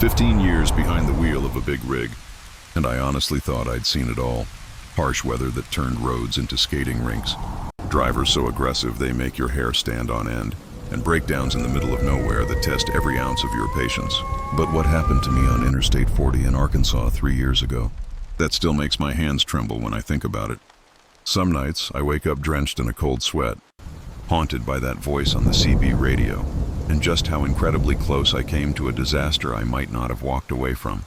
15 years behind the wheel of a big rig, and I honestly thought I'd seen it all. Harsh weather that turned roads into skating rinks, drivers so aggressive they make your hair stand on end, and breakdowns in the middle of nowhere that test every ounce of your patience. But what happened to me on Interstate 40 in Arkansas 3 years ago? That still makes my hands tremble when I think about it. Some nights, I wake up drenched in a cold sweat, haunted by that voice on the CB radio, and just how incredibly close I came to a disaster I might not have walked away from.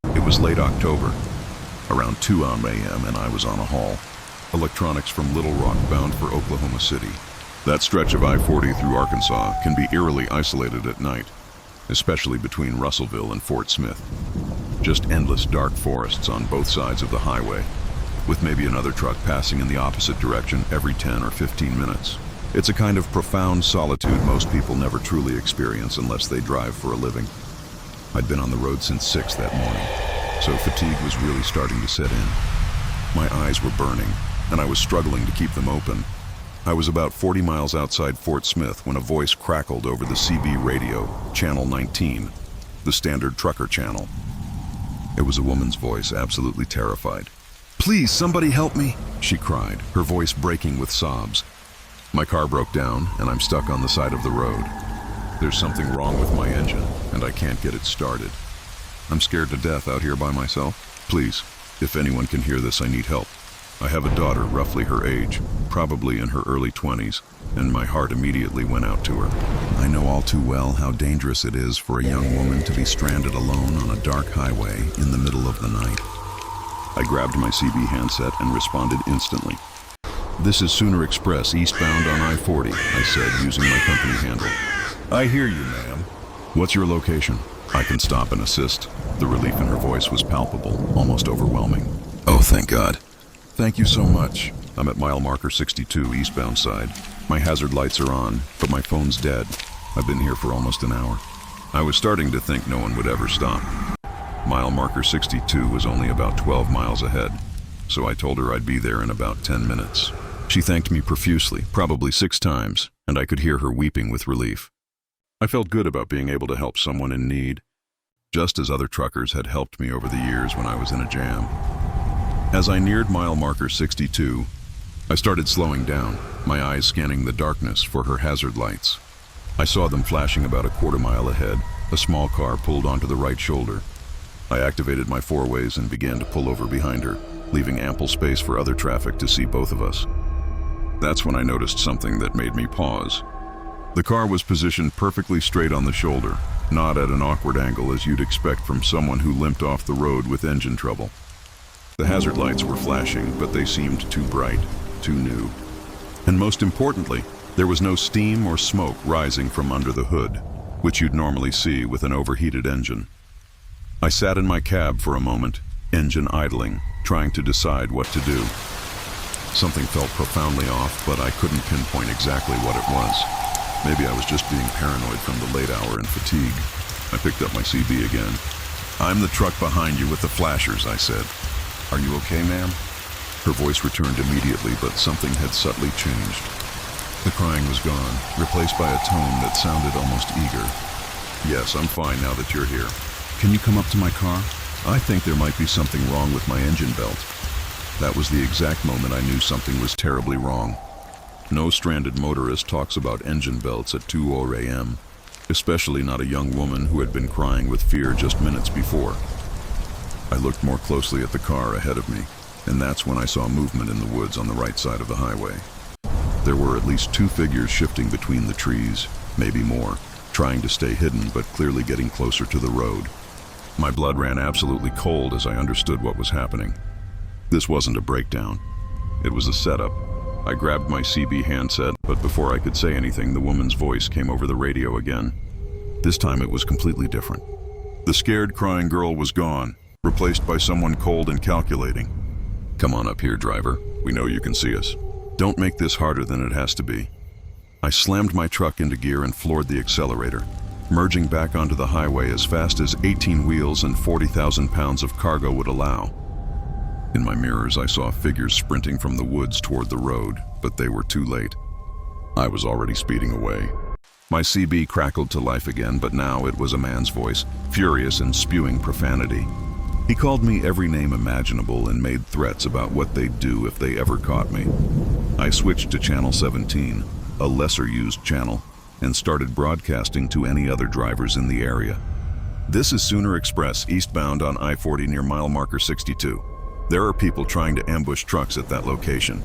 It was late October, around 2 a.m., and I was on a haul. Electronics from Little Rock bound for Oklahoma City. That stretch of I-40 through Arkansas can be eerily isolated at night, especially between Russellville and Fort Smith. Just endless dark forests on both sides of the highway, with maybe another truck passing in the opposite direction every 10 or 15 minutes. It's a kind of profound solitude most people never truly experience unless they drive for a living. I'd been on the road since 6 that morning, so fatigue was really starting to set in. My eyes were burning, and I was struggling to keep them open. I was about 40 miles outside Fort Smith when a voice crackled over the CB radio, Channel 19, the standard trucker channel. It was a woman's voice, absolutely terrified. "Please, somebody help me," she cried, her voice breaking with sobs. My car broke down, and I'm stuck on the side of the road. There's something wrong with my engine, and I can't get it started. I'm scared to death out here by myself. Please, if anyone can hear this, I need help. I have a daughter roughly her age, probably in her early 20s, and my heart immediately went out to her. I know all too well how dangerous it is for a young woman to be stranded alone on a dark highway in the middle of the night. I grabbed my CB handset and responded instantly. "This is Sooner Express, eastbound on I-40, I said, using my company handle. "I hear you, ma'am. What's your location?" "I can stop and assist." The relief in her voice was palpable, almost overwhelming. "Oh, thank God." "Thank you so much. I'm at mile marker 62, eastbound side. My hazard lights are on, but my phone's dead. I've been here for almost an hour." I was starting to think no one would ever stop. Mile marker 62 was only about 12 miles ahead, so I told her I'd be there in about 10 minutes. She thanked me profusely, probably 6 times, and I could hear her weeping with relief. I felt good about being able to help someone in need, just as other truckers had helped me over the years when I was in a jam. As I neared mile marker 62, I started slowing down, my eyes scanning the darkness for her hazard lights. I saw them flashing about a quarter mile ahead. A small car pulled onto the right shoulder. I activated my 4-ways and began to pull over behind her, leaving ample space for other traffic to see both of us. That's when I noticed something that made me pause. The car was positioned perfectly straight on the shoulder, not at an awkward angle as you'd expect from someone who limped off the road with engine trouble. The hazard lights were flashing, but they seemed too bright, too new. And most importantly, there was no steam or smoke rising from under the hood, which you'd normally see with an overheated engine. I sat in my cab for a moment, engine idling, trying to decide what to do. Something felt profoundly off, but I couldn't pinpoint exactly what it was. Maybe I was just being paranoid from the late hour and fatigue. I picked up my CB again. "I'm the truck behind you with the flashers," I said. "Are you okay, ma'am?" Her voice returned immediately, but something had subtly changed. The crying was gone, replaced by a tone that sounded almost eager. "Yes, I'm fine now that you're here. Can you come up to my car? I think there might be something wrong with my engine belt." That was the exact moment I knew something was terribly wrong. No stranded motorist talks about engine belts at 2 a.m., especially not a young woman who had been crying with fear just minutes before. I looked more closely at the car ahead of me, and that's when I saw movement in the woods on the right side of the highway. There were at least 2 figures shifting between the trees, maybe more, trying to stay hidden but clearly getting closer to the road. My blood ran absolutely cold as I understood what was happening. This wasn't a breakdown. It was a setup. I grabbed my CB handset, but before I could say anything, the woman's voice came over the radio again. This time it was completely different. The scared, crying girl was gone, replaced by someone cold and calculating. "Come on up here, driver. We know you can see us. Don't make this harder than it has to be." I slammed my truck into gear and floored the accelerator, merging back onto the highway as fast as 18 wheels and 40,000 pounds of cargo would allow. In my mirrors, I saw figures sprinting from the woods toward the road, but they were too late. I was already speeding away. My CB crackled to life again, but now it was a man's voice, furious and spewing profanity. He called me every name imaginable and made threats about what they'd do if they ever caught me. I switched to channel 17, a lesser-used channel, and started broadcasting to any other drivers in the area. This is Sooner Express, eastbound on I-40 near mile marker 62. There are people trying to ambush trucks at that location.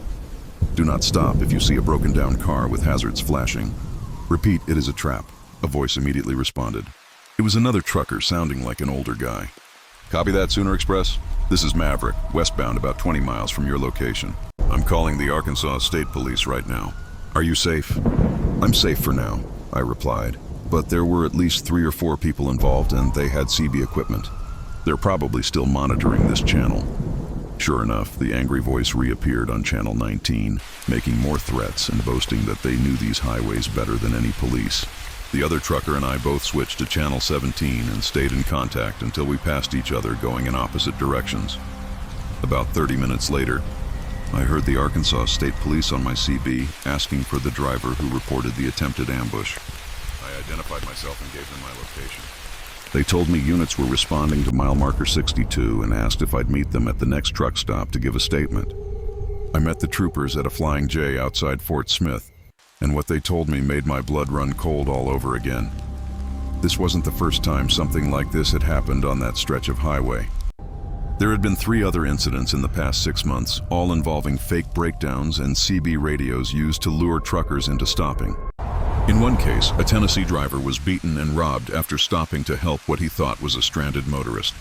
Do not stop if you see a broken-down car with hazards flashing. Repeat, it is a trap, a voice immediately responded. It was another trucker sounding like an older guy. Copy that, Sooner Express? This is Maverick, westbound about 20 miles from your location. I'm calling the Arkansas State Police right now. Are you safe? I'm safe for now, I replied. But there were at least 3 or 4 people involved and they had CB equipment. They're probably still monitoring this channel. Sure enough, the angry voice reappeared on channel 19, making more threats and boasting that they knew these highways better than any police. The other trucker and I both switched to channel 17 and stayed in contact until we passed each other going in opposite directions. About 30 minutes later, I heard the Arkansas State Police on my CB asking for the driver who reported the attempted ambush. I identified myself and gave them my location. They told me units were responding to mile marker 62 and asked if I'd meet them at the next truck stop to give a statement. I met the troopers at a Flying J outside Fort Smith, and what they told me made my blood run cold all over again. This wasn't the first time something like this had happened on that stretch of highway. There had been 3 other incidents in the past 6 months, all involving fake breakdowns and CB radios used to lure truckers into stopping. In one case, a Tennessee driver was beaten and robbed after stopping to help what he thought was a stranded motorist.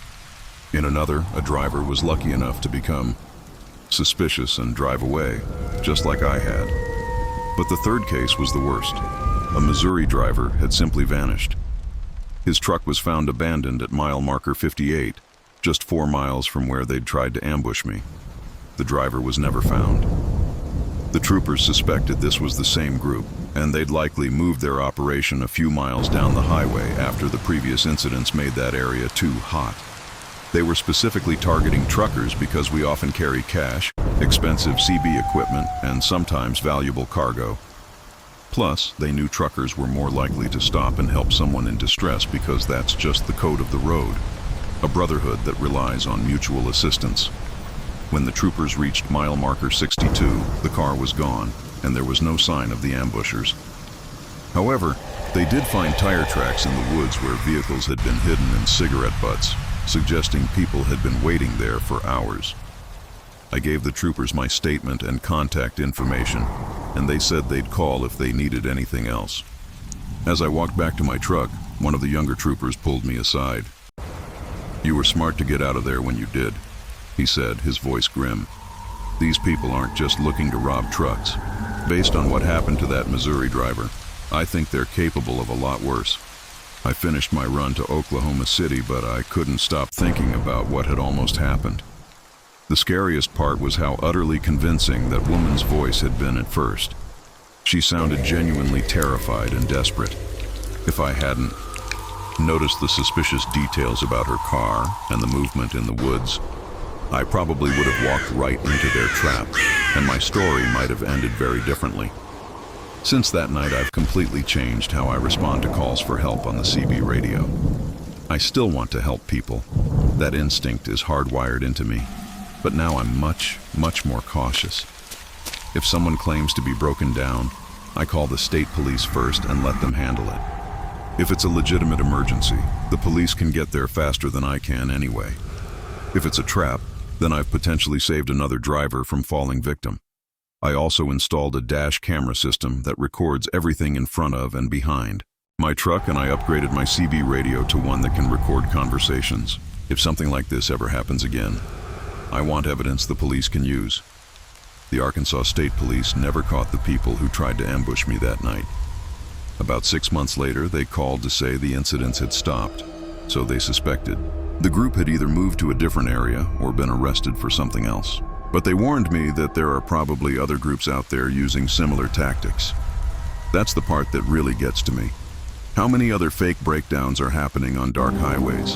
In another, a driver was lucky enough to become suspicious and drive away, just like I had. But the third case was the worst. A Missouri driver had simply vanished. His truck was found abandoned at mile marker 58, just 4 miles from where they'd tried to ambush me. The driver was never found. The troopers suspected this was the same group, and they'd likely moved their operation a few miles down the highway after the previous incidents made that area too hot. They were specifically targeting truckers because we often carry cash, expensive CB equipment, and sometimes valuable cargo. Plus, they knew truckers were more likely to stop and help someone in distress because that's just the code of the road, a brotherhood that relies on mutual assistance. When the troopers reached mile marker 62, the car was gone, and there was no sign of the ambushers. However, they did find tire tracks in the woods where vehicles had been hidden in cigarette butts, suggesting people had been waiting there for hours. I gave the troopers my statement and contact information, and they said they'd call if they needed anything else. As I walked back to my truck, one of the younger troopers pulled me aside. "You were smart to get out of there when you did," he said, his voice grim. "These people aren't just looking to rob trucks. Based on what happened to that Missouri driver, I think they're capable of a lot worse." I finished my run to Oklahoma City, but I couldn't stop thinking about what had almost happened. The scariest part was how utterly convincing that woman's voice had been at first. She sounded genuinely terrified and desperate. If I hadn't noticed the suspicious details about her car and the movement in the woods, I probably would have walked right into their trap, and my story might have ended very differently. Since that night, I've completely changed how I respond to calls for help on the CB radio. I still want to help people. That instinct is hardwired into me. But now I'm much more cautious. If someone claims to be broken down, I call the state police first and let them handle it. If it's a legitimate emergency, the police can get there faster than I can anyway. If it's a trap, then I've potentially saved another driver from falling victim. I also installed a dash camera system that records everything in front of and behind my truck, and I upgraded my CB radio to one that can record conversations. If something like this ever happens again, I want evidence the police can use. The Arkansas State Police never caught the people who tried to ambush me that night. About 6 months later, they called to say the incidents had stopped, so they suspected the group had either moved to a different area or been arrested for something else. But they warned me that there are probably other groups out there using similar tactics. That's the part that really gets to me. How many other fake breakdowns are happening on dark highways?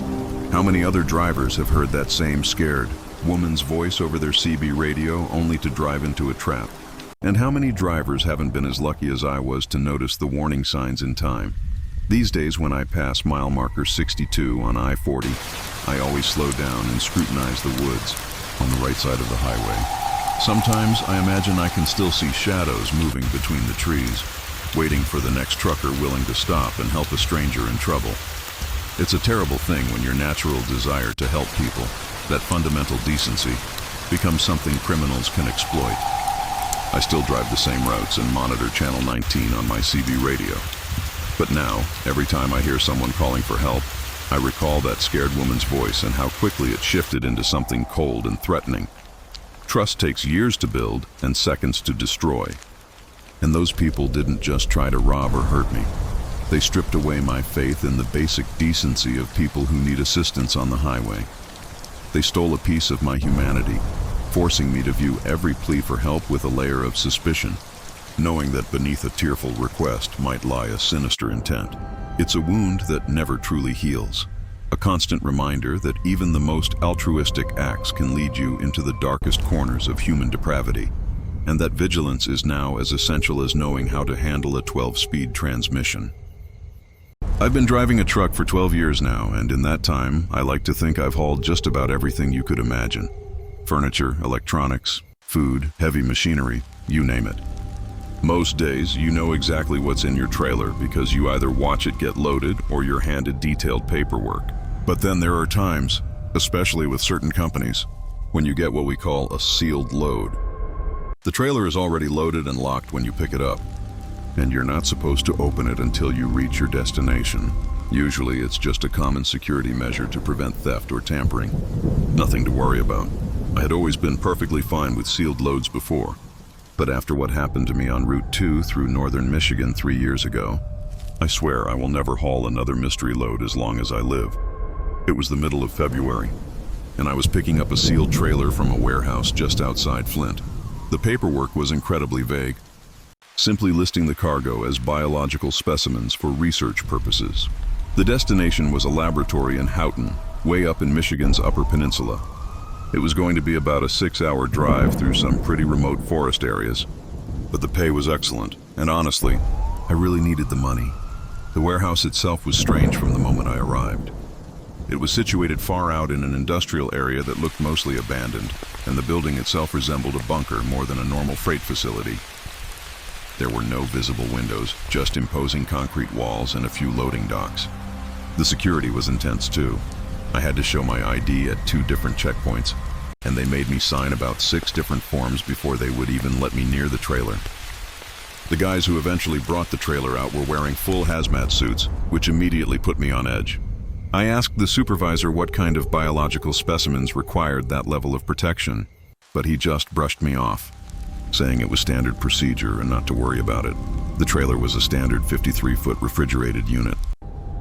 How many other drivers have heard that same scared woman's voice over their CB radio only to drive into a trap? And how many drivers haven't been as lucky as I was to notice the warning signs in time? These days, when I pass mile marker 62 on I-40, I always slow down and scrutinize the woods on the right side of the highway. Sometimes I imagine I can still see shadows moving between the trees, waiting for the next trucker willing to stop and help a stranger in trouble. It's a terrible thing when your natural desire to help people, that fundamental decency, becomes something criminals can exploit. I still drive the same routes and monitor Channel 19 on my CB radio. But now, every time I hear someone calling for help, I recall that scared woman's voice and how quickly it shifted into something cold and threatening. Trust takes years to build and seconds to destroy. And those people didn't just try to rob or hurt me. They stripped away my faith in the basic decency of people who need assistance on the highway. They stole a piece of my humanity, forcing me to view every plea for help with a layer of suspicion, knowing that beneath a tearful request might lie a sinister intent. It's a wound that never truly heals, a constant reminder that even the most altruistic acts can lead you into the darkest corners of human depravity, and that vigilance is now as essential as knowing how to handle a 12-speed transmission. I've been driving a truck for 12 years now, and in that time, I like to think I've hauled just about everything you could imagine. Furniture, electronics, food, heavy machinery, you name it. Most days, you know exactly what's in your trailer because you either watch it get loaded or you're handed detailed paperwork. But then there are times, especially with certain companies, when you get what we call a sealed load. The trailer is already loaded and locked when you pick it up, and you're not supposed to open it until you reach your destination. Usually it's just a common security measure to prevent theft or tampering. Nothing to worry about. I had always been perfectly fine with sealed loads before. But after what happened to me on Route 2 through northern Michigan 3 years ago, I swear I will never haul another mystery load as long as I live. It was the middle of February, and I was picking up a sealed trailer from a warehouse just outside Flint. The paperwork was incredibly vague, simply listing the cargo as biological specimens for research purposes. The destination was a laboratory in Houghton, way up in Michigan's Upper Peninsula. It was going to be about a 6-hour drive through some pretty remote forest areas, but the pay was excellent, and honestly, I really needed the money. The warehouse itself was strange from the moment I arrived. It was situated far out in an industrial area that looked mostly abandoned, and the building itself resembled a bunker more than a normal freight facility. There were no visible windows, just imposing concrete walls and a few loading docks. The security was intense too. I had to show my ID at 2 different checkpoints, and they made me sign about 6 different forms before they would even let me near the trailer. The guys who eventually brought the trailer out were wearing full hazmat suits, which immediately put me on edge. I asked the supervisor what kind of biological specimens required that level of protection, but he just brushed me off, saying it was standard procedure and not to worry about it. The trailer was a standard 53-foot refrigerated unit,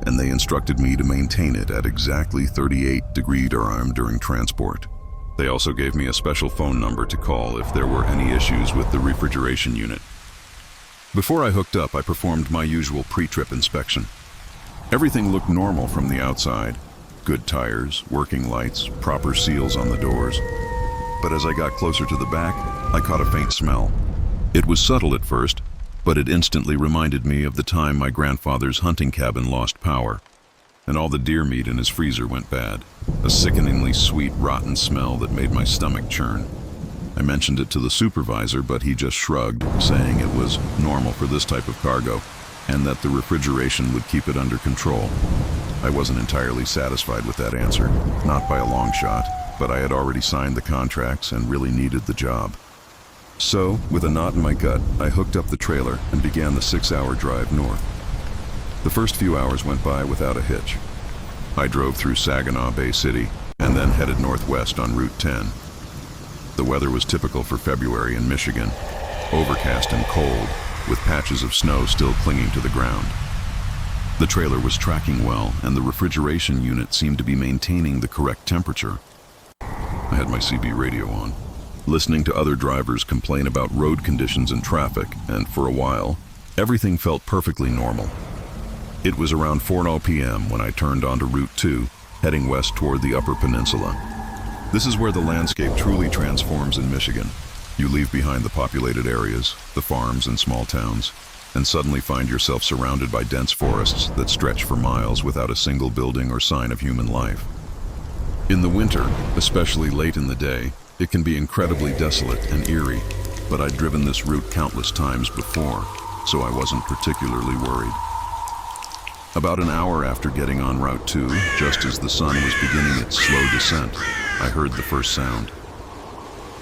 and they instructed me to maintain it at exactly 38° Durham during transport. They also gave me a special phone number to call if there were any issues with the refrigeration unit. Before I hooked up, I performed my usual pre-trip inspection. Everything looked normal from the outside. Good tires, working lights, proper seals on the doors. But as I got closer to the back, I caught a faint smell. It was subtle at first, but it instantly reminded me of the time my grandfather's hunting cabin lost power, and all the deer meat in his freezer went bad. A sickeningly sweet, rotten smell that made my stomach churn. I mentioned it to the supervisor, but he just shrugged, saying it was normal for this type of cargo, and that the refrigeration would keep it under control. I wasn't entirely satisfied with that answer, not by a long shot, but I had already signed the contracts and really needed the job. So, with a knot in my gut, I hooked up the trailer and began the 6-hour drive north. The first few hours went by without a hitch. I drove through Saginaw Bay City and then headed northwest on Route 10. The weather was typical for February in Michigan, overcast and cold, with patches of snow still clinging to the ground. The trailer was tracking well, and the refrigeration unit seemed to be maintaining the correct temperature. I had my CB radio on, listening to other drivers complain about road conditions and traffic, and for a while, everything felt perfectly normal. It was around 4:00 p.m. when I turned onto Route 2, heading west toward the Upper Peninsula. This is where the landscape truly transforms in Michigan. You leave behind the populated areas, the farms and small towns, and suddenly find yourself surrounded by dense forests that stretch for miles without a single building or sign of human life. In the winter, especially late in the day, it can be incredibly desolate and eerie, but I'd driven this route countless times before, so I wasn't particularly worried. About an hour after getting on Route 2, just as the sun was beginning its slow descent, I heard the first sound.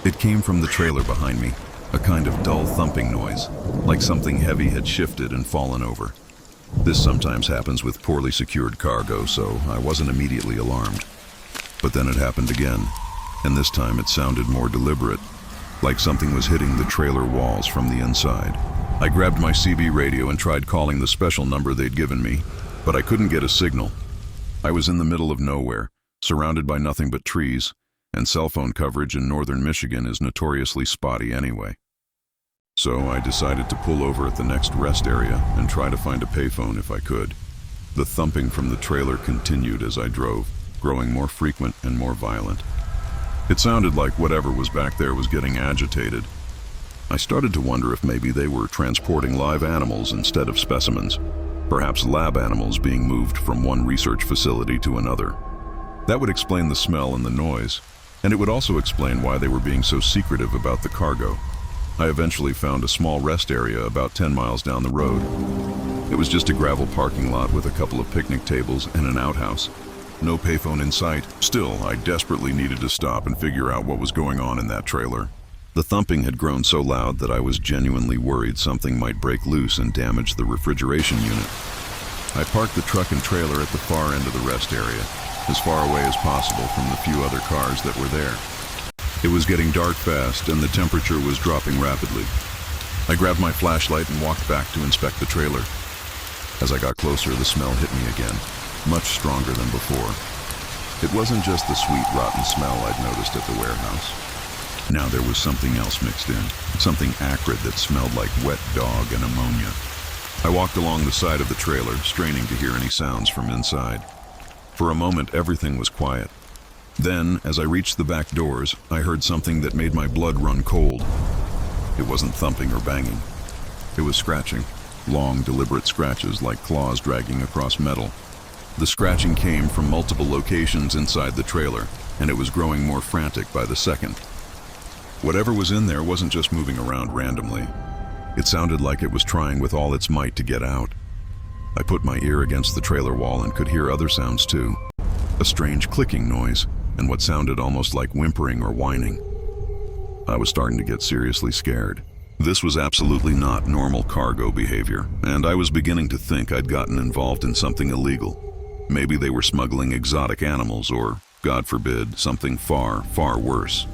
It came from the trailer behind me, a kind of dull thumping noise, like something heavy had shifted and fallen over. This sometimes happens with poorly secured cargo, so I wasn't immediately alarmed. But then it happened again, and this time it sounded more deliberate, like something was hitting the trailer walls from the inside. I grabbed my CB radio and tried calling the special number they'd given me, but I couldn't get a signal. I was in the middle of nowhere, surrounded by nothing but trees, and cell phone coverage in northern Michigan is notoriously spotty anyway. So I decided to pull over at the next rest area and try to find a payphone if I could. The thumping from the trailer continued as I drove, growing more frequent and more violent. It sounded like whatever was back there was getting agitated. I started to wonder if maybe they were transporting live animals instead of specimens, perhaps lab animals being moved from one research facility to another. That would explain the smell and the noise, and it would also explain why they were being so secretive about the cargo. I eventually found a small rest area about 10 miles down the road. It was just a gravel parking lot with a couple of picnic tables and an outhouse. No payphone in sight. Still, I desperately needed to stop and figure out what was going on in that trailer. The thumping had grown so loud that I was genuinely worried something might break loose and damage the refrigeration unit. I parked the truck and trailer at the far end of the rest area, as far away as possible from the few other cars that were there. It was getting dark fast and the temperature was dropping rapidly. I grabbed my flashlight and walked back to inspect the trailer. As I got closer, the smell hit me again, much stronger than before. It wasn't just the sweet, rotten smell I'd noticed at the warehouse. Now there was something else mixed in, something acrid that smelled like wet dog and ammonia. I walked along the side of the trailer, straining to hear any sounds from inside. For a moment, everything was quiet. Then, as I reached the back doors, I heard something that made my blood run cold. It wasn't thumping or banging. It was scratching, long, deliberate scratches like claws dragging across metal. The scratching came from multiple locations inside the trailer, and it was growing more frantic by the second. Whatever was in there wasn't just moving around randomly. It sounded like it was trying with all its might to get out. I put my ear against the trailer wall and could hear other sounds too. A strange clicking noise, and what sounded almost like whimpering or whining. I was starting to get seriously scared. This was absolutely not normal cargo behavior, and I was beginning to think I'd gotten involved in something illegal. Maybe they were smuggling exotic animals or, God forbid, something far, far worse.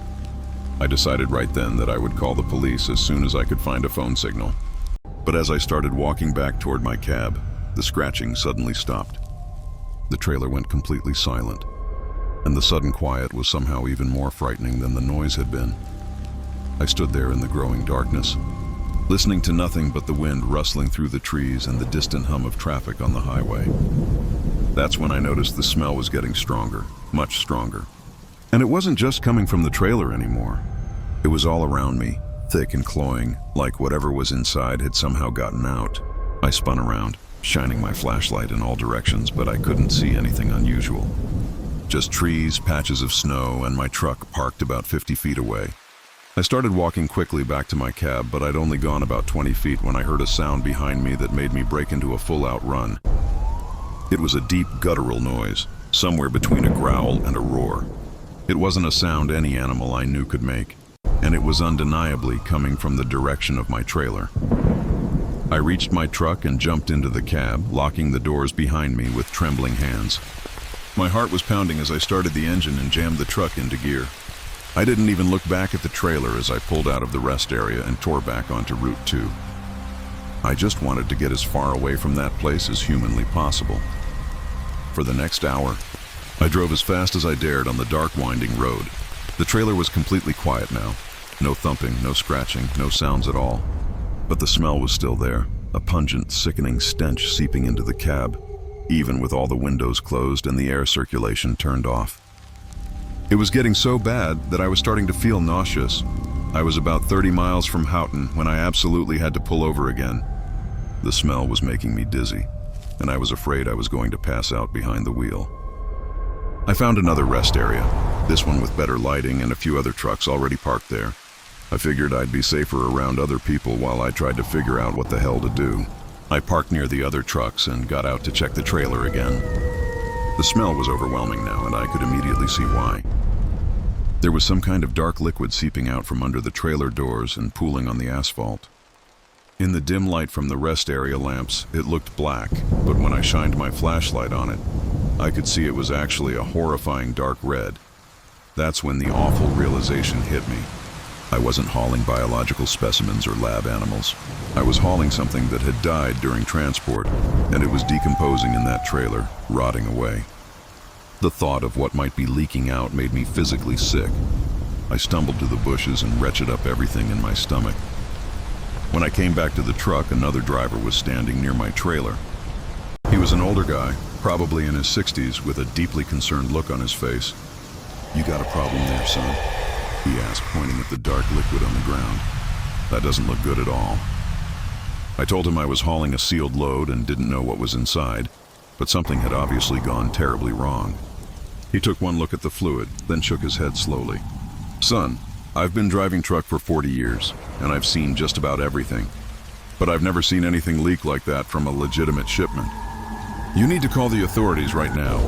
I decided right then that I would call the police as soon as I could find a phone signal. But as I started walking back toward my cab, the scratching suddenly stopped. The trailer went completely silent, and the sudden quiet was somehow even more frightening than the noise had been. I stood there in the growing darkness, listening to nothing but the wind rustling through the trees and the distant hum of traffic on the highway. That's when I noticed the smell was getting stronger, much stronger. And it wasn't just coming from the trailer anymore. It was all around me, thick and cloying, like whatever was inside had somehow gotten out. I spun around, shining my flashlight in all directions, but I couldn't see anything unusual. Just trees, patches of snow, and my truck parked about 50 feet away. I started walking quickly back to my cab, but I'd only gone about 20 feet when I heard a sound behind me that made me break into a full-out run. It was a deep, guttural noise, somewhere between a growl and a roar. It wasn't a sound any animal I knew could make, and it was undeniably coming from the direction of my trailer. I reached my truck and jumped into the cab, locking the doors behind me with trembling hands. My heart was pounding as I started the engine and jammed the truck into gear. I didn't even look back at the trailer as I pulled out of the rest area and tore back onto Route 2. I just wanted to get as far away from that place as humanly possible. For the next hour, I drove as fast as I dared on the dark, winding road. The trailer was completely quiet now. No thumping, no scratching, no sounds at all. But the smell was still there, a pungent, sickening stench seeping into the cab, even with all the windows closed and the air circulation turned off. It was getting so bad that I was starting to feel nauseous. I was about 30 miles from Houghton when I absolutely had to pull over again. The smell was making me dizzy, and I was afraid I was going to pass out behind the wheel. I found another rest area, this one with better lighting and a few other trucks already parked there. I figured I'd be safer around other people while I tried to figure out what the hell to do. I parked near the other trucks and got out to check the trailer again. The smell was overwhelming now, and I could immediately see why. There was some kind of dark liquid seeping out from under the trailer doors and pooling on the asphalt. In the dim light from the rest area lamps, it looked black, but when I shined my flashlight on it, I could see it was actually a horrifying dark red. That's when the awful realization hit me. I wasn't hauling biological specimens or lab animals. I was hauling something that had died during transport, and it was decomposing in that trailer, rotting away. The thought of what might be leaking out made me physically sick. I stumbled to the bushes and retched up everything in my stomach. When I came back to the truck, another driver was standing near my trailer. He was an older guy, probably in his 60s, with a deeply concerned look on his face. "You got a problem there, son?" he asked, pointing at the dark liquid on the ground. "That doesn't look good at all." I told him I was hauling a sealed load and didn't know what was inside, but something had obviously gone terribly wrong. He took one look at the fluid, then shook his head slowly. "Son, I've been driving truck for 40 years, and I've seen just about everything. But I've never seen anything leak like that from a legitimate shipment. You need to call the authorities right now."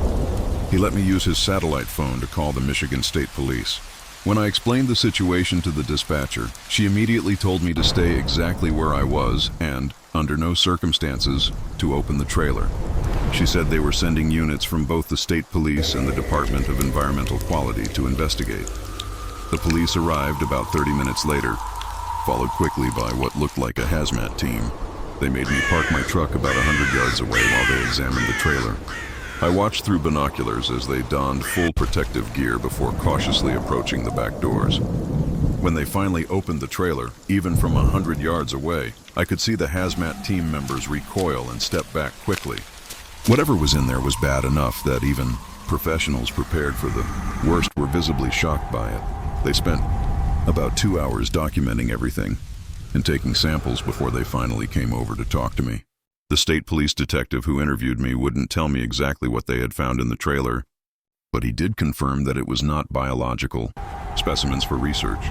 He let me use his satellite phone to call the Michigan State Police. When I explained the situation to the dispatcher, she immediately told me to stay exactly where I was and, under no circumstances, to open the trailer. She said they were sending units from both the state police and the Department of Environmental Quality to investigate. The police arrived about 30 minutes later, followed quickly by what looked like a hazmat team. They made me park my truck about 100 yards away while they examined the trailer. I watched through binoculars as they donned full protective gear before cautiously approaching the back doors. When they finally opened the trailer, even from 100 yards away, I could see the hazmat team members recoil and step back quickly. Whatever was in there was bad enough that even professionals prepared for the worst were visibly shocked by it. They spent about 2 hours documenting everything and taking samples before they finally came over to talk to me. The state police detective who interviewed me wouldn't tell me exactly what they had found in the trailer, but he did confirm that it was not biological specimens for research.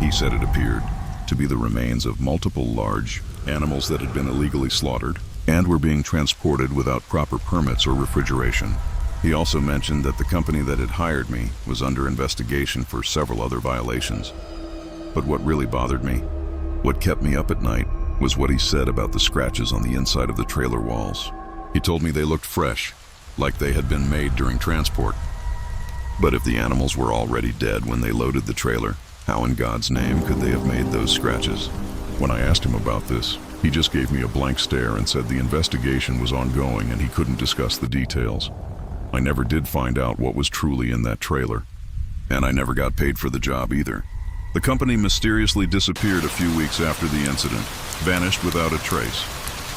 He said it appeared to be the remains of multiple large animals that had been illegally slaughtered and were being transported without proper permits or refrigeration. He also mentioned that the company that had hired me was under investigation for several other violations. But what really bothered me, what kept me up at night, was what he said about the scratches on the inside of the trailer walls. He told me they looked fresh, like they had been made during transport. But if the animals were already dead when they loaded the trailer, how in God's name could they have made those scratches? When I asked him about this, he just gave me a blank stare and said the investigation was ongoing and he couldn't discuss the details. I never did find out what was truly in that trailer, and I never got paid for the job either. The company mysteriously disappeared a few weeks after the incident, vanished without a trace.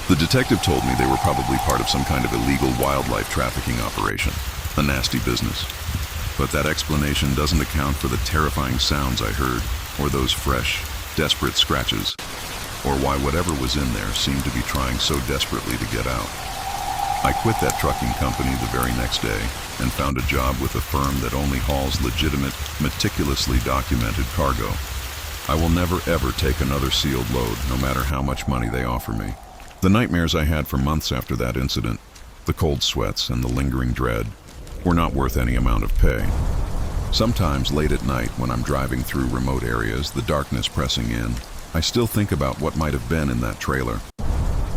The detective told me they were probably part of some kind of illegal wildlife trafficking operation, a nasty business. But that explanation doesn't account for the terrifying sounds I heard, or those fresh, desperate scratches, or why whatever was in there seemed to be trying so desperately to get out. I quit that trucking company the very next day and found a job with a firm that only hauls legitimate, meticulously documented cargo. I will never ever take another sealed load, no matter how much money they offer me. The nightmares I had for months after that incident, the cold sweats and the lingering dread, were not worth any amount of pay. Sometimes late at night when I'm driving through remote areas, the darkness pressing in, I still think about what might have been in that trailer.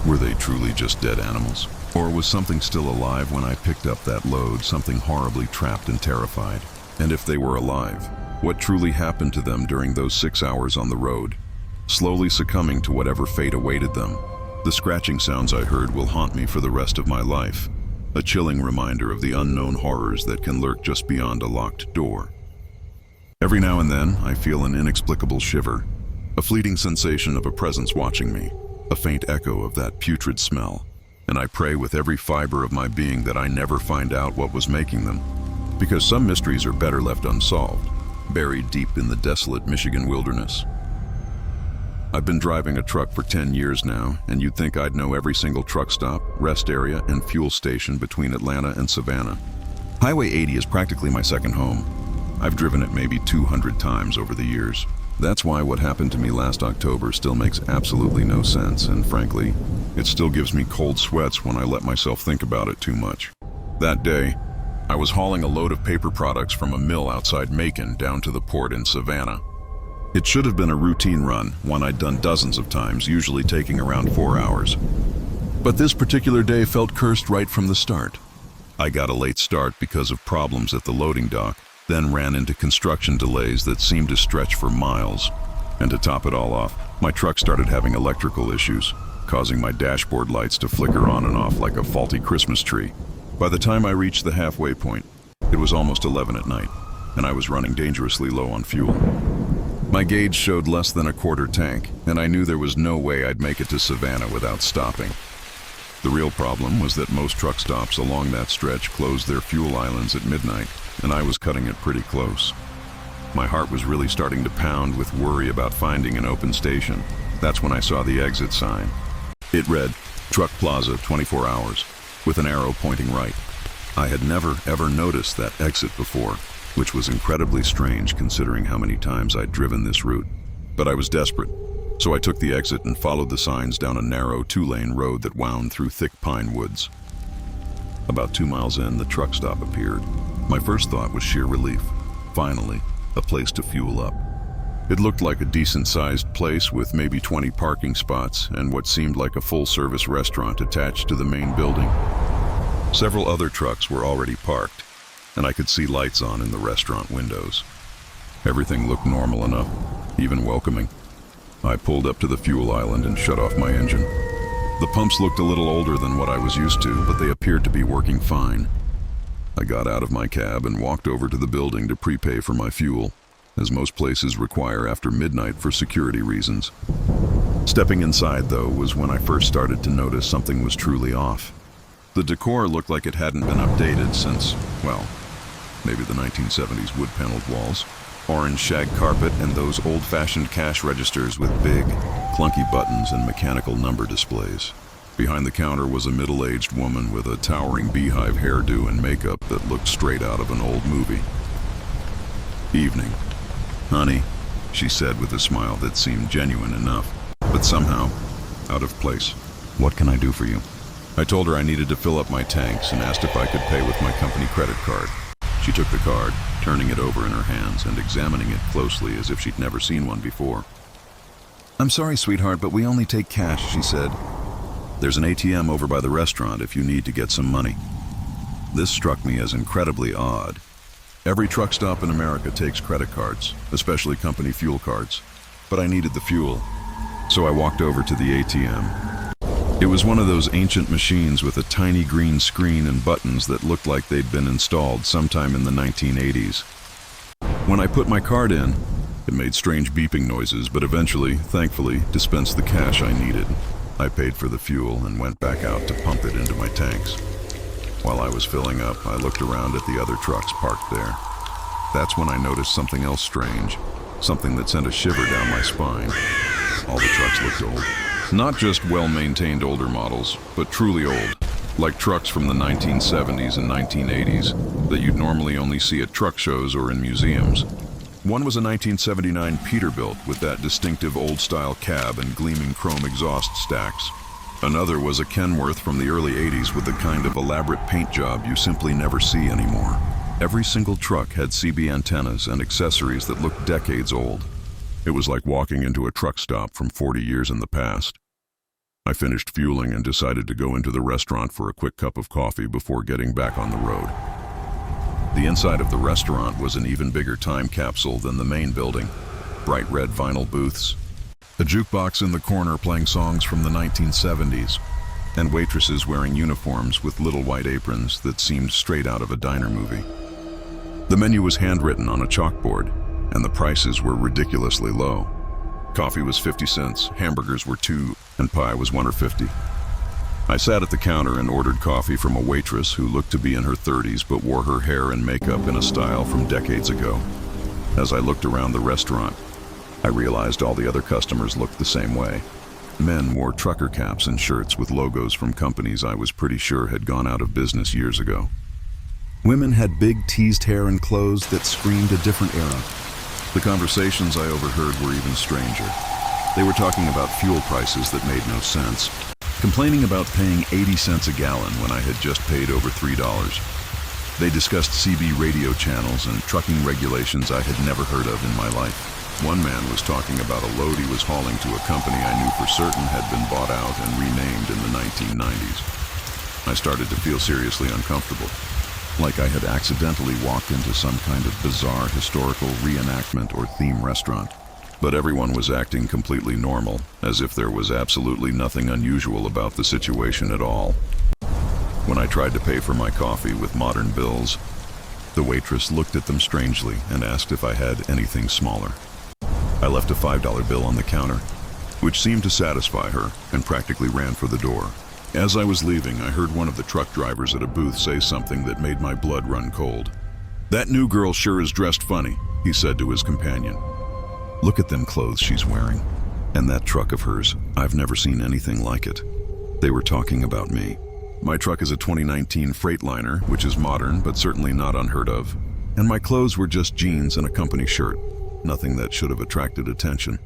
Were they truly just dead animals? Or was something still alive when I picked up that load, something horribly trapped and terrified? And if they were alive, what truly happened to them during those 6 hours on the road, slowly succumbing to whatever fate awaited them? The scratching sounds I heard will haunt me for the rest of my life, a chilling reminder of the unknown horrors that can lurk just beyond a locked door. Every now and then, I feel an inexplicable shiver, a fleeting sensation of a presence watching me, a faint echo of that putrid smell. And I pray with every fiber of my being that I never find out what was making them, because some mysteries are better left unsolved, buried deep in the desolate Michigan wilderness. I've been driving a truck for 10 years now, and you'd think I'd know every single truck stop, rest area, and fuel station between Atlanta and Savannah. Highway 80 is practically my second home. I've driven it maybe 200 times over the years. That's why what happened to me last October still makes absolutely no sense, and frankly, it still gives me cold sweats when I let myself think about it too much. That day, I was hauling a load of paper products from a mill outside Macon down to the port in Savannah. It should have been a routine run, one I'd done dozens of times, usually taking around 4 hours. But this particular day felt cursed right from the start. I got a late start because of problems at the loading dock, then ran into construction delays that seemed to stretch for miles. And to top it all off, my truck started having electrical issues, causing my dashboard lights to flicker on and off like a faulty Christmas tree. By the time I reached the halfway point, it was almost 11 at night, and I was running dangerously low on fuel. My gauge showed less than a quarter tank, and I knew there was no way I'd make it to Savannah without stopping. The real problem was that most truck stops along that stretch closed their fuel islands at midnight, and I was cutting it pretty close. My heart was really starting to pound with worry about finding an open station. That's when I saw the exit sign. It read, Truck Plaza, 24 hours, with an arrow pointing right. I had never, ever noticed that exit before, which was incredibly strange considering how many times I'd driven this route. But I was desperate, so I took the exit and followed the signs down a narrow 2-lane road that wound through thick pine woods. About 2 miles in, the truck stop appeared. My first thought was sheer relief. Finally, a place to fuel up. It looked like a decent-sized place with maybe 20 parking spots and what seemed like a full-service restaurant attached to the main building. Several other trucks were already parked, and I could see lights on in the restaurant windows. Everything looked normal enough, even welcoming. I pulled up to the fuel island and shut off my engine. The pumps looked a little older than what I was used to, but they appeared to be working fine. I got out of my cab and walked over to the building to prepay for my fuel, as most places require after midnight for security reasons. Stepping inside, though, was when I first started to notice something was truly off. The decor looked like it hadn't been updated since, well, maybe the 1970s wood-paneled walls, orange shag carpet, and those old-fashioned cash registers with big, clunky buttons and mechanical number displays. Behind the counter was a middle-aged woman with a towering beehive hairdo and makeup that looked straight out of an old movie. "Evening. Honey," she said with a smile that seemed genuine enough, but somehow out of place. "What can I do for you?" I told her I needed to fill up my tanks and asked if I could pay with my company credit card. She took the card, turning it over in her hands and examining it closely as if she'd never seen one before. "I'm sorry, sweetheart, but we only take cash," she said. "There's an ATM over by the restaurant if you need to get some money." This struck me as incredibly odd. Every truck stop in America takes credit cards, especially company fuel cards, but I needed the fuel, so I walked over to the ATM. It was one of those ancient machines with a tiny green screen and buttons that looked like they'd been installed sometime in the 1980s. When I put my card in, it made strange beeping noises, but eventually, thankfully, dispensed the cash I needed. I paid for the fuel and went back out to pump it into my tanks. While I was filling up, I looked around at the other trucks parked there. That's when I noticed something else strange, something that sent a shiver down my spine. All the trucks looked old. Not just well-maintained older models, but truly old, like trucks from the 1970s and 1980s that you'd normally only see at truck shows or in museums. One was a 1979 Peterbilt with that distinctive old-style cab and gleaming chrome exhaust stacks. Another was a Kenworth from the early 80s with the kind of elaborate paint job you simply never see anymore. Every single truck had CB antennas and accessories that looked decades old. It was like walking into a truck stop from 40 years in the past. I finished fueling and decided to go into the restaurant for a quick cup of coffee before getting back on the road. The inside of the restaurant was an even bigger time capsule than the main building. Bright red vinyl booths, a jukebox in the corner playing songs from the 1970s, and waitresses wearing uniforms with little white aprons that seemed straight out of a diner movie. The menu was handwritten on a chalkboard, and the prices were ridiculously low. Coffee was 50 cents, hamburgers were $2, and pie was $1.50. I sat at the counter and ordered coffee from a waitress who looked to be in her 30s but wore her hair and makeup in a style from decades ago. As I looked around the restaurant, I realized all the other customers looked the same way. Men wore trucker caps and shirts with logos from companies I was pretty sure had gone out of business years ago. Women had big teased hair and clothes that screamed a different era. The conversations I overheard were even stranger. They were talking about fuel prices that made no sense, complaining about paying 80 cents a gallon when I had just paid over $3. They discussed CB radio channels and trucking regulations I had never heard of in my life. One man was talking about a load he was hauling to a company I knew for certain had been bought out and renamed in the 1990s. I started to feel seriously uncomfortable, like I had accidentally walked into some kind of bizarre historical reenactment or theme restaurant. But everyone was acting completely normal, as if there was absolutely nothing unusual about the situation at all. When I tried to pay for my coffee with modern bills, the waitress looked at them strangely and asked if I had anything smaller. I left a $5 bill on the counter, which seemed to satisfy her, and practically ran for the door. As I was leaving, I heard one of the truck drivers at a booth say something that made my blood run cold. "That new girl sure is dressed funny," he said to his companion. "Look at them clothes she's wearing. And that truck of hers, I've never seen anything like it." They were talking about me. My truck is a 2019 Freightliner, which is modern but certainly not unheard of. And my clothes were just jeans and a company shirt, nothing that should have attracted attention.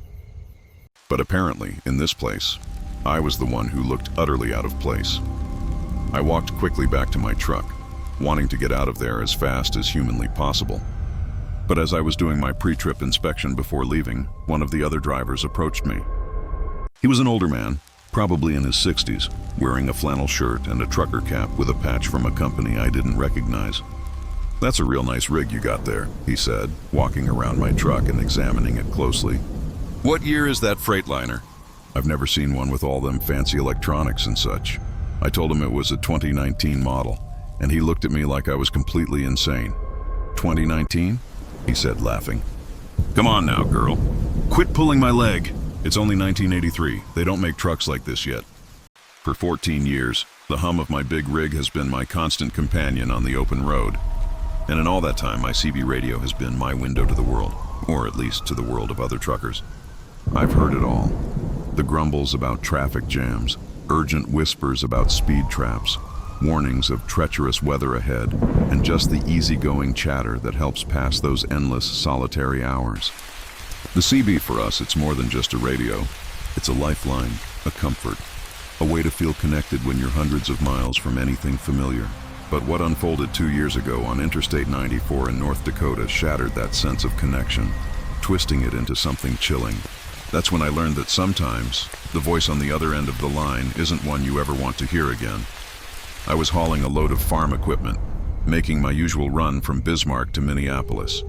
But apparently, in this place, I was the one who looked utterly out of place. I walked quickly back to my truck, wanting to get out of there as fast as humanly possible. But as I was doing my pre-trip inspection before leaving, one of the other drivers approached me. He was an older man, probably in his 60s, wearing a flannel shirt and a trucker cap with a patch from a company I didn't recognize. "That's a real nice rig you got there," he said, walking around my truck and examining it closely. "What year is that Freightliner?" "I've never seen one with all them fancy electronics and such." I told him it was a 2019 model, and he looked at me like I was completely insane. "2019? He said, laughing. "Come on now, girl. Quit pulling my leg. It's only 1983. They don't make trucks like this yet." For 14 years, the hum of my big rig has been my constant companion on the open road. And in all that time, my CB radio has been my window to the world, or at least to the world of other truckers. I've heard it all. The grumbles about traffic jams, urgent whispers about speed traps, warnings of treacherous weather ahead, and just the easygoing chatter that helps pass those endless, solitary hours. The CB for us, it's more than just a radio. It's a lifeline, a comfort, a way to feel connected when you're hundreds of miles from anything familiar. But what unfolded 2 years ago on Interstate 94 in North Dakota shattered that sense of connection, twisting it into something chilling. That's when I learned that sometimes the voice on the other end of the line isn't one you ever want to hear again. I was hauling a load of farm equipment, making my usual run from Bismarck to Minneapolis.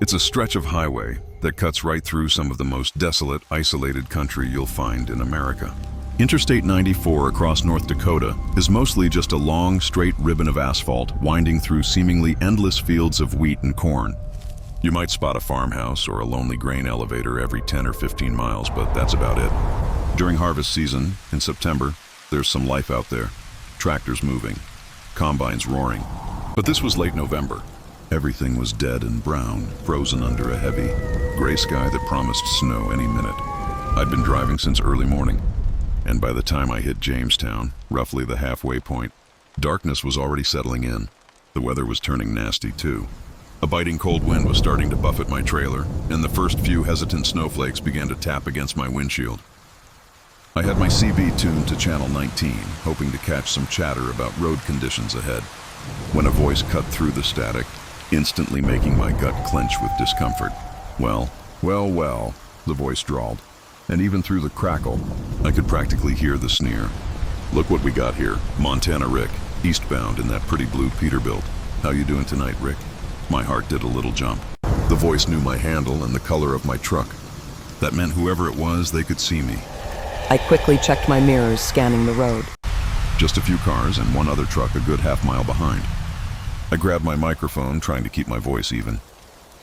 It's a stretch of highway that cuts right through some of the most desolate, isolated country you'll find in America. Interstate 94 across North Dakota is mostly just a long, straight ribbon of asphalt winding through seemingly endless fields of wheat and corn. You might spot a farmhouse or a lonely grain elevator every 10 or 15 miles, but that's about it. During harvest season, in September, there's some life out there. Tractors moving, combines roaring. But this was late November. Everything was dead and brown, frozen under a heavy, gray sky that promised snow any minute. I'd been driving since early morning, and by the time I hit Jamestown, roughly the halfway point, darkness was already settling in. The weather was turning nasty too. A biting cold wind was starting to buffet my trailer, and the first few hesitant snowflakes began to tap against my windshield. I had my CB tuned to channel 19, hoping to catch some chatter about road conditions ahead, when a voice cut through the static, instantly making my gut clench with discomfort. Well, the voice drawled, and even through the crackle, I could practically hear the sneer. "Look what we got here, Montana Rick, eastbound in that pretty blue Peterbilt. How you doing tonight, Rick?" My heart did a little jump. The voice knew my handle and the color of my truck. That meant whoever it was, they could see me. I quickly checked my mirrors, scanning the road. Just a few cars and one other truck a good half-mile behind. I grabbed my microphone, trying to keep my voice even.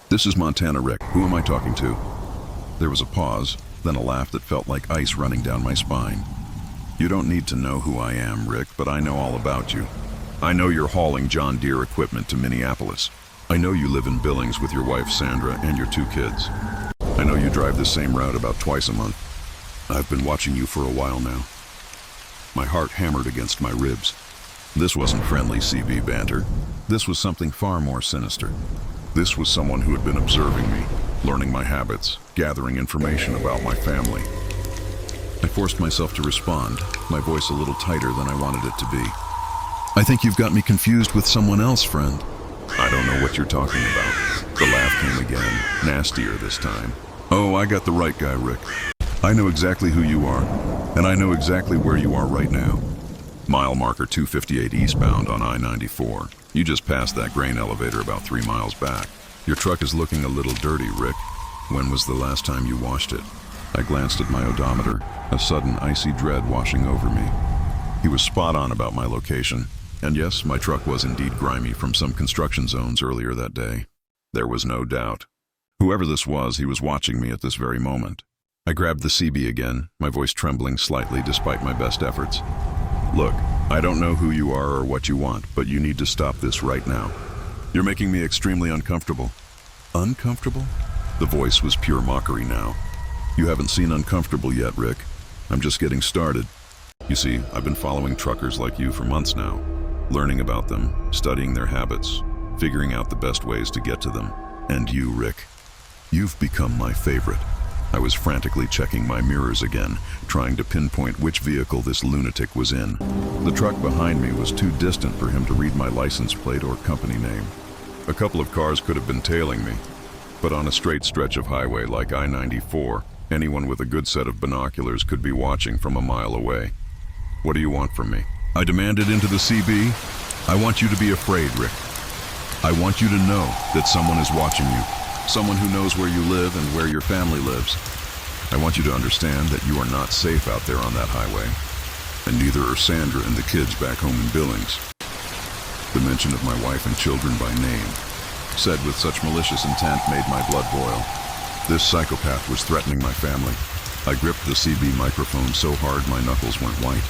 "This is Montana Rick. Who am I talking to?" There was a pause, then a laugh that felt like ice running down my spine. "You don't need to know who I am, Rick, but I know all about you. I know you're hauling John Deere equipment to Minneapolis. I know you live in Billings with your wife Sandra and your 2 kids. I know you drive the same route about twice a month. I've been watching you for a while now. My heart hammered against my ribs. This wasn't friendly CB banter. This was something far more sinister. This was someone who had been observing me, learning my habits, gathering information about my family. I forced myself to respond, my voice a little tighter than I wanted it to be. I think you've got me confused with someone else, friend. I don't know what you're talking about. The laugh came again, nastier this time. Oh, I got the right guy, Rick. I know exactly who you are, and I know exactly where you are right now. Mile marker 258 eastbound on I-94. You just passed that grain elevator about 3 miles back. Your truck is looking a little dirty, Rick. When was the last time you washed it? I glanced at my odometer, a sudden icy dread washing over me. He was spot on about my location. And yes, my truck was indeed grimy from some construction zones earlier that day. There was no doubt. Whoever this was, he was watching me at this very moment. I grabbed the CB again, my voice trembling slightly despite my best efforts. Look, I don't know who you are or what you want, but you need to stop this right now. You're making me extremely uncomfortable. Uncomfortable? The voice was pure mockery now. You haven't seen uncomfortable yet, Rick. I'm just getting started. You see, I've been following truckers like you for months now, learning about them, studying their habits, figuring out the best ways to get to them. And you, Rick, you've become my favorite. I was frantically checking my mirrors again, trying to pinpoint which vehicle this lunatic was in. The truck behind me was too distant for him to read my license plate or company name. A couple of cars could have been tailing me, but on a straight stretch of highway like I-94, anyone with a good set of binoculars could be watching from a mile away. What do you want from me? I demanded into the CB. I want you to be afraid, Rick. I want you to know that someone is watching you. Someone who knows where you live and where your family lives. I want you to understand that you are not safe out there on that highway. And neither are Sandra and the kids back home in Billings. The mention of my wife and children by name, said with such malicious intent, made my blood boil. This psychopath was threatening my family. I gripped the CB microphone so hard my knuckles went white.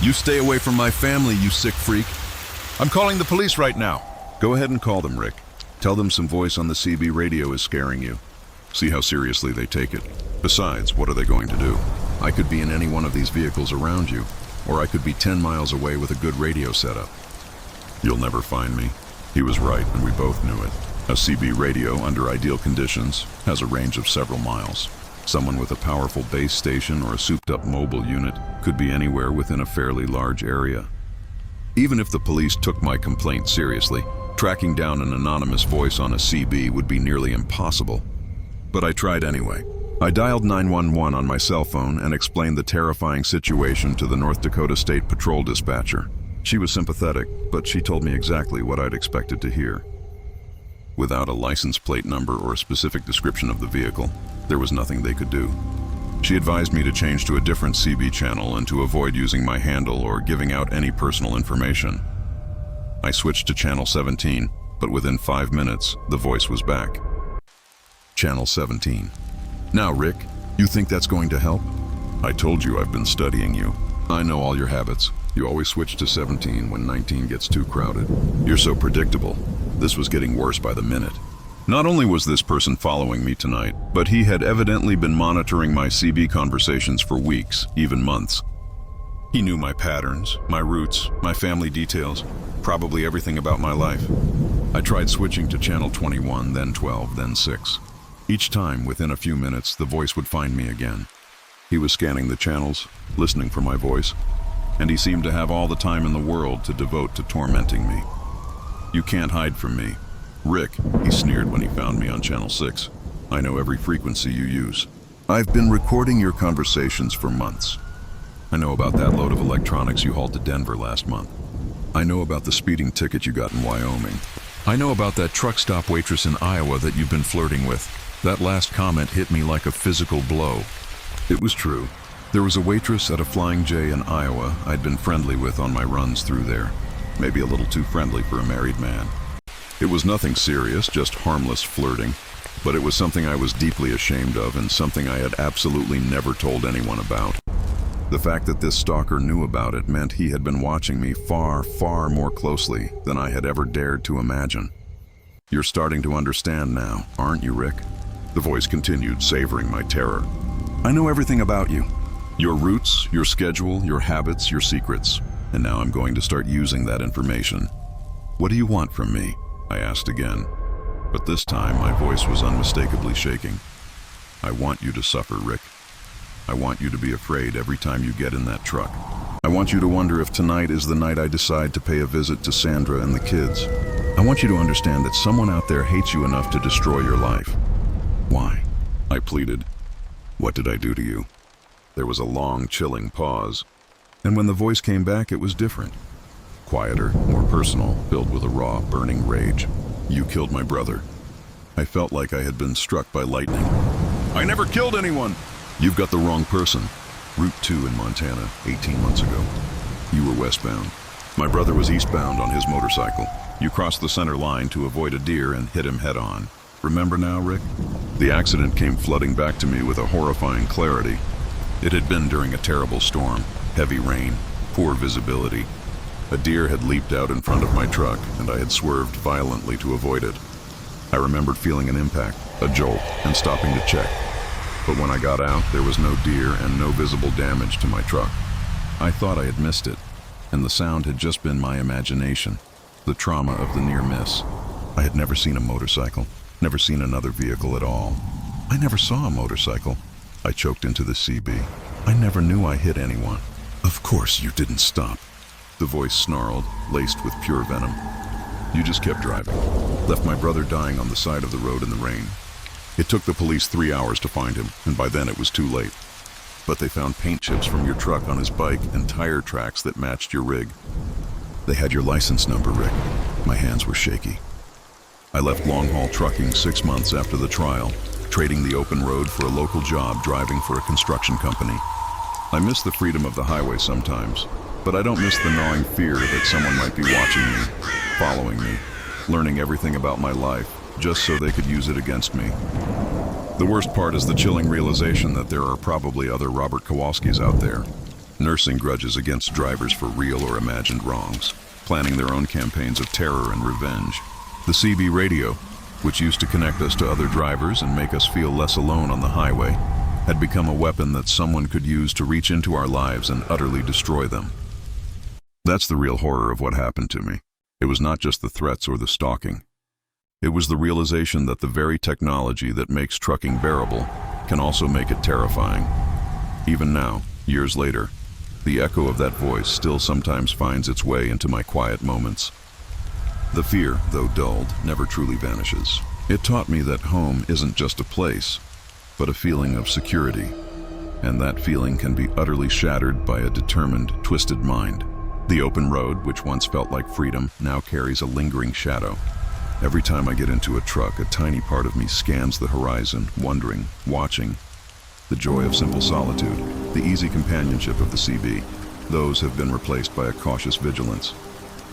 You stay away from my family, you sick freak. I'm calling the police right now. Go ahead and call them, Rick. Tell them some voice on the CB radio is scaring you. See how seriously they take it. Besides, what are they going to do? I could be in any one of these vehicles around you, or I could be 10 miles away with a good radio setup. You'll never find me. He was right, and we both knew it. A CB radio, under ideal conditions, has a range of several miles. Someone with a powerful base station or a souped-up mobile unit could be anywhere within a fairly large area. Even if the police took my complaint seriously, tracking down an anonymous voice on a CB would be nearly impossible. But I tried anyway. I dialed 911 on my cell phone and explained the terrifying situation to the North Dakota State Patrol dispatcher. She was sympathetic, but she told me exactly what I'd expected to hear. Without a license plate number or a specific description of the vehicle, there was nothing they could do. She advised me to change to a different CB channel and to avoid using my handle or giving out any personal information. I switched to channel 17, but within 5 minutes, the voice was back. Channel 17. Now, Rick, you think that's going to help? I told you I've been studying you. I know all your habits. You always switch to 17 when 19 gets too crowded. You're so predictable. This was getting worse by the minute. Not only was this person following me tonight, but he had evidently been monitoring my CB conversations for weeks, even months. He knew my patterns, my routes, my family details, probably everything about my life. I tried switching to channel 21, then 12, then 6. Each time, within a few minutes, the voice would find me again. He was scanning the channels, listening for my voice, and he seemed to have all the time in the world to devote to tormenting me. You can't hide from me. Rick, he sneered when he found me on channel 6. I know every frequency you use. I've been recording your conversations for months. I know about that load of electronics you hauled to Denver last month. I know about the speeding ticket you got in Wyoming. I know about that truck stop waitress in Iowa that you've been flirting with. That last comment hit me like a physical blow. It was true. There was a waitress at a Flying J in Iowa I'd been friendly with on my runs through there. Maybe a little too friendly for a married man. It was nothing serious, just harmless flirting, but it was something I was deeply ashamed of and something I had absolutely never told anyone about. The fact that this stalker knew about it meant he had been watching me far, far more closely than I had ever dared to imagine. You're starting to understand now, aren't you, Rick? The voice continued, savoring my terror. "I know everything about you. Your roots, your schedule, your habits, your secrets. And now I'm going to start using that information. What do you want from me?" I asked again. But this time, my voice was unmistakably shaking. "I want you to suffer, Rick. I want you to be afraid every time you get in that truck. I want you to wonder if tonight is the night I decide to pay a visit to Sandra and the kids. I want you to understand that someone out there hates you enough to destroy your life." "Why?" I pleaded. "What did I do to you?" There was a long, chilling pause. And when the voice came back, it was different. Quieter, more personal, filled with a raw, burning rage. "You killed my brother." I felt like I had been struck by lightning. "I never killed anyone!" "You've got the wrong person. Route 2 in Montana, 18 months ago. You were westbound. My brother was eastbound on his motorcycle. You crossed the center line to avoid a deer and hit him head on. Remember now, Rick?" The accident came flooding back to me with a horrifying clarity. It had been during a terrible storm, heavy rain, poor visibility. A deer had leaped out in front of my truck, and I had swerved violently to avoid it. I remembered feeling an impact, a jolt, and stopping to check. But when I got out, there was no deer and no visible damage to my truck. I thought I had missed it, and the sound had just been my imagination, the trauma of the near miss. I had never seen a motorcycle, never seen another vehicle at all. I never saw a motorcycle. I choked into the CB. I never knew I hit anyone. "Of course you didn't stop," the voice snarled, laced with pure venom. "You just kept driving, left my brother dying on the side of the road in the rain. It took the police 3 hours to find him, and by then it was too late. But they found paint chips from your truck on his bike and tire tracks that matched your rig. They had your license number, Rick." My hands were shaky. I left long-haul trucking 6 months after the trial, trading the open road for a local job driving for a construction company. I miss the freedom of the highway sometimes, but I don't miss the gnawing fear that someone might be watching me, following me, learning everything about my life, just so they could use it against me. The worst part is the chilling realization that there are probably other Robert Kowalskis out there, nursing grudges against drivers for real or imagined wrongs, planning their own campaigns of terror and revenge. The CB radio, which used to connect us to other drivers and make us feel less alone on the highway, had become a weapon that someone could use to reach into our lives and utterly destroy them. That's the real horror of what happened to me. It was not just the threats or the stalking. It was the realization that the very technology that makes trucking bearable can also make it terrifying. Even now, years later, the echo of that voice still sometimes finds its way into my quiet moments. The fear, though dulled, never truly vanishes. It taught me that home isn't just a place, but a feeling of security, and that feeling can be utterly shattered by a determined, twisted mind. The open road, which once felt like freedom, now carries a lingering shadow. Every time I get into a truck, a tiny part of me scans the horizon, wondering, watching. The joy of simple solitude, the easy companionship of the CB, those have been replaced by a cautious vigilance.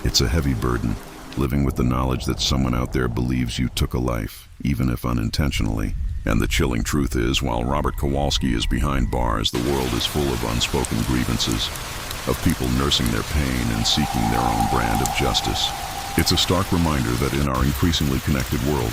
It's a heavy burden, living with the knowledge that someone out there believes you took a life, even if unintentionally. And the chilling truth is, while Robert Kowalski is behind bars, the world is full of unspoken grievances, of people nursing their pain and seeking their own brand of justice. It's a stark reminder that in our increasingly connected world,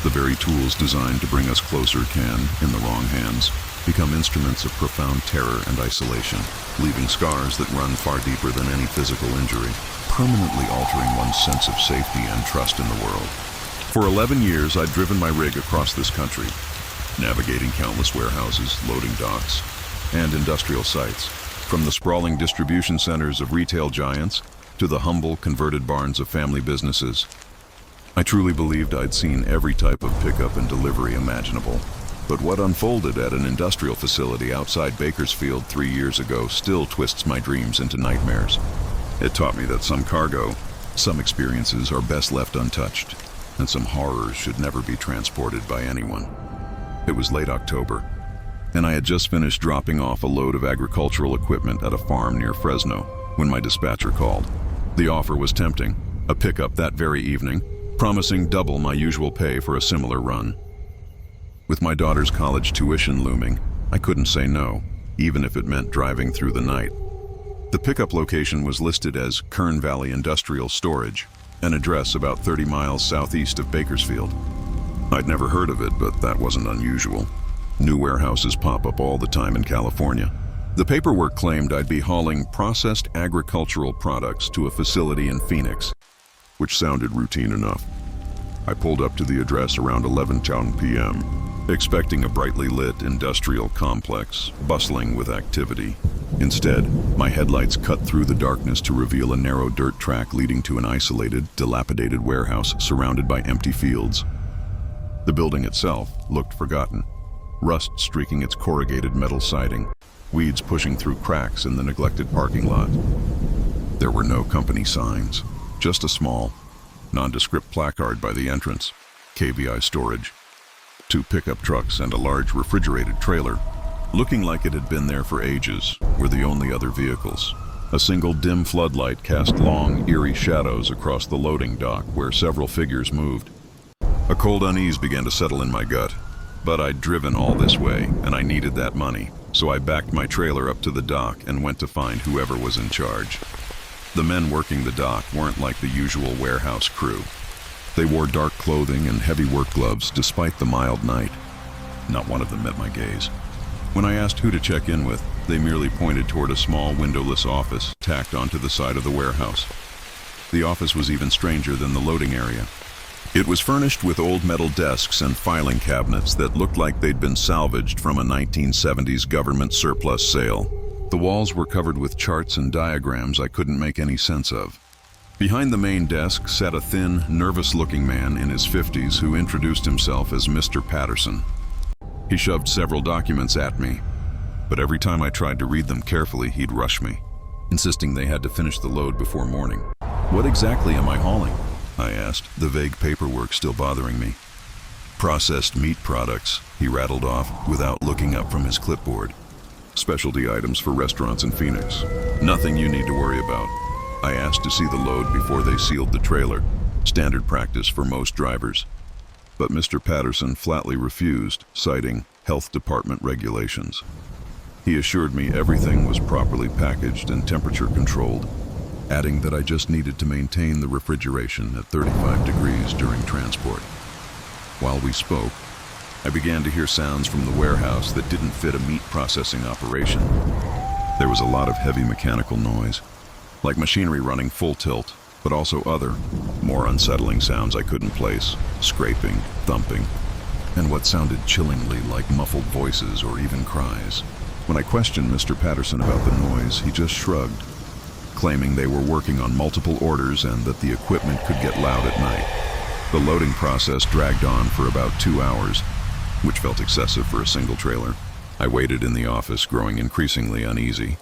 the very tools designed to bring us closer can, in the wrong hands, become instruments of profound terror and isolation, leaving scars that run far deeper than any physical injury, permanently altering one's sense of safety and trust in the world. For 11 years, I'd driven my rig across this country, navigating countless warehouses, loading docks, and industrial sites, from the sprawling distribution centers of retail giants to the humble, converted barns of family businesses. I truly believed I'd seen every type of pickup and delivery imaginable. But what unfolded at an industrial facility outside Bakersfield 3 years ago still twists my dreams into nightmares. It taught me that some cargo, some experiences are best left untouched, and some horrors should never be transported by anyone. It was late October, and I had just finished dropping off a load of agricultural equipment at a farm near Fresno when my dispatcher called. The offer was tempting, a pickup that very evening, promising double my usual pay for a similar run. With my daughter's college tuition looming, I couldn't say no, even if it meant driving through the night. The pickup location was listed as Kern Valley Industrial Storage, an address about 30 miles southeast of Bakersfield. I'd never heard of it, but that wasn't unusual. New warehouses pop up all the time in California. The paperwork claimed I'd be hauling processed agricultural products to a facility in Phoenix, which sounded routine enough. I pulled up to the address around 11:10 p.m., expecting a brightly lit industrial complex, bustling with activity. Instead, my headlights cut through the darkness to reveal a narrow dirt track leading to an isolated, dilapidated warehouse surrounded by empty fields. The building itself looked forgotten, rust streaking its corrugated metal siding, weeds pushing through cracks in the neglected parking lot. There were no company signs, just a small, nondescript placard by the entrance, KVI storage. 2 pickup trucks and a large refrigerated trailer, looking like it had been there for ages, were the only other vehicles. A single dim floodlight cast long, eerie shadows across the loading dock where several figures moved. A cold unease began to settle in my gut, but I'd driven all this way and I needed that money, so I backed my trailer up to the dock and went to find whoever was in charge. The men working the dock weren't like the usual warehouse crew. They wore dark clothing and heavy work gloves despite the mild night. Not one of them met my gaze. When I asked who to check in with, they merely pointed toward a small windowless office tacked onto the side of the warehouse. The office was even stranger than the loading area. It was furnished with old metal desks and filing cabinets that looked like they'd been salvaged from a 1970s government surplus sale. The walls were covered with charts and diagrams I couldn't make any sense of. Behind the main desk sat a thin, nervous-looking man in his 50s who introduced himself as Mr. Patterson. He shoved several documents at me, but every time I tried to read them carefully, he'd rush me, insisting they had to finish the load before morning. "What exactly am I hauling?" I asked, the vague paperwork still bothering me. "Processed meat products," he rattled off without looking up from his clipboard. "Specialty items for restaurants in Phoenix. Nothing you need to worry about." I asked to see the load before they sealed the trailer, standard practice for most drivers. But Mr. Patterson flatly refused, citing health department regulations. He assured me everything was properly packaged and temperature controlled, adding that I just needed to maintain the refrigeration at 35 degrees during transport. While we spoke, I began to hear sounds from the warehouse that didn't fit a meat processing operation. There was a lot of heavy mechanical noise, like machinery running full tilt, but also other, more unsettling sounds I couldn't place, scraping, thumping, and what sounded chillingly like muffled voices or even cries. When I questioned Mr. Patterson about the noise, he just shrugged, claiming they were working on multiple orders and that the equipment could get loud at night. The loading process dragged on for about 2 hours, which felt excessive for a single trailer. I waited in the office, growing increasingly uneasy.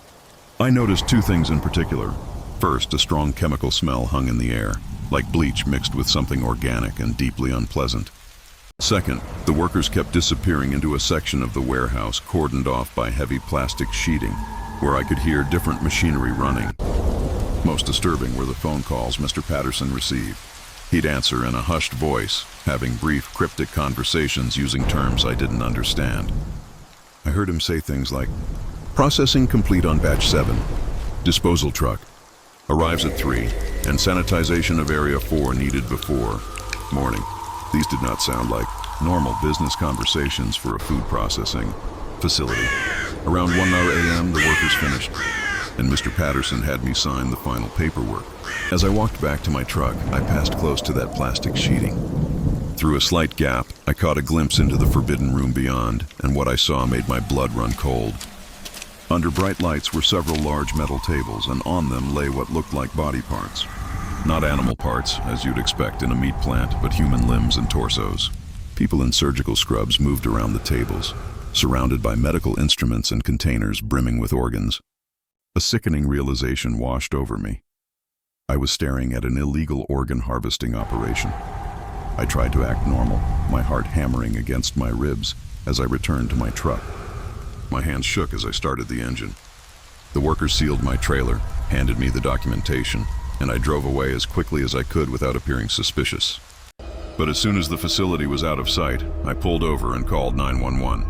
I noticed 2 things in particular. First, a strong chemical smell hung in the air, like bleach mixed with something organic and deeply unpleasant. Second, the workers kept disappearing into a section of the warehouse cordoned off by heavy plastic sheeting, where I could hear different machinery running. Most disturbing were the phone calls Mr. Patterson received. He'd answer in a hushed voice, having brief, cryptic conversations using terms I didn't understand. I heard him say things like, "Processing complete on batch 7. Disposal truck. Arrives at 3, and sanitization of area 4 needed before morning." These did not sound like normal business conversations for a food processing facility. Around 1 a.m., the workers finished, and Mr. Patterson had me sign the final paperwork. As I walked back to my truck, I passed close to that plastic sheeting. Through a slight gap, I caught a glimpse into the forbidden room beyond, and what I saw made my blood run cold. Under bright lights were several large metal tables, and on them lay what looked like body parts. Not animal parts, as you'd expect in a meat plant, but human limbs and torsos. People in surgical scrubs moved around the tables, surrounded by medical instruments and containers brimming with organs. A sickening realization washed over me. I was staring at an illegal organ harvesting operation. I tried to act normal, my heart hammering against my ribs as I returned to my truck. My hands shook as I started the engine. The workers sealed my trailer, handed me the documentation, and I drove away as quickly as I could without appearing suspicious. But as soon as the facility was out of sight, I pulled over and called 911.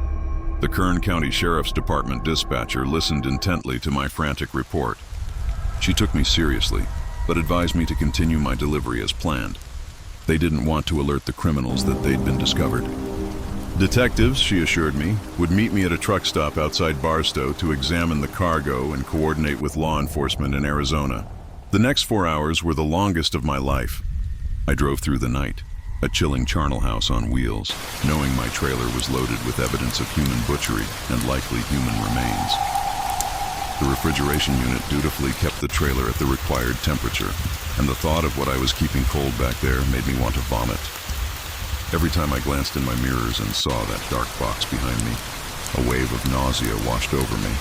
The Kern County Sheriff's Department dispatcher listened intently to my frantic report. She took me seriously, but advised me to continue my delivery as planned. They didn't want to alert the criminals that they'd been discovered. Detectives, she assured me, would meet me at a truck stop outside Barstow to examine the cargo and coordinate with law enforcement in Arizona. The next 4 hours were the longest of my life. I drove through the night, a chilling charnel house on wheels, knowing my trailer was loaded with evidence of human butchery and likely human remains. The refrigeration unit dutifully kept the trailer at the required temperature, and the thought of what I was keeping cold back there made me want to vomit. Every time I glanced in my mirrors and saw that dark box behind me, a wave of nausea washed over me.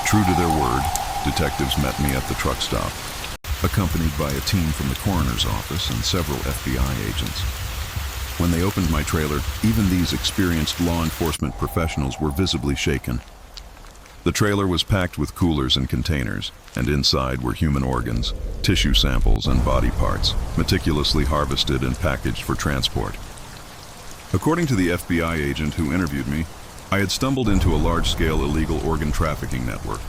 True to their word, detectives met me at the truck stop, accompanied by a team from the coroner's office and several FBI agents. When they opened my trailer, even these experienced law enforcement professionals were visibly shaken. The trailer was packed with coolers and containers, and inside were human organs, tissue samples, and body parts, meticulously harvested and packaged for transport. According to the FBI agent who interviewed me, I had stumbled into a large-scale illegal organ trafficking network.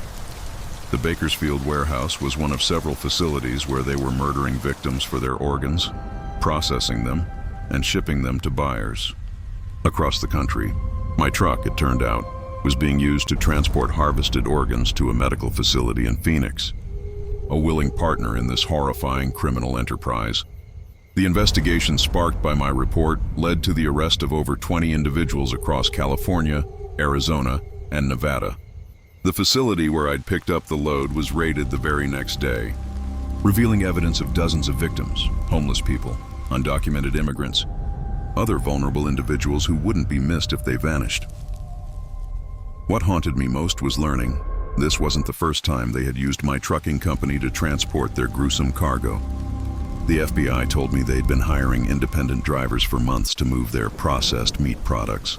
The Bakersfield warehouse was one of several facilities where they were murdering victims for their organs, processing them, and shipping them to buyers. Across the country, my truck, it turned out, was being used to transport harvested organs to a medical facility in Phoenix. A willing partner in this horrifying criminal enterprise. The investigation sparked by my report led to the arrest of over 20 individuals across California, Arizona, and Nevada. The facility where I'd picked up the load was raided the very next day, revealing evidence of dozens of victims, homeless people, undocumented immigrants, other vulnerable individuals who wouldn't be missed if they vanished. What haunted me most was learning this wasn't the first time they had used my trucking company to transport their gruesome cargo. The FBI told me they'd been hiring independent drivers for months to move their processed meat products.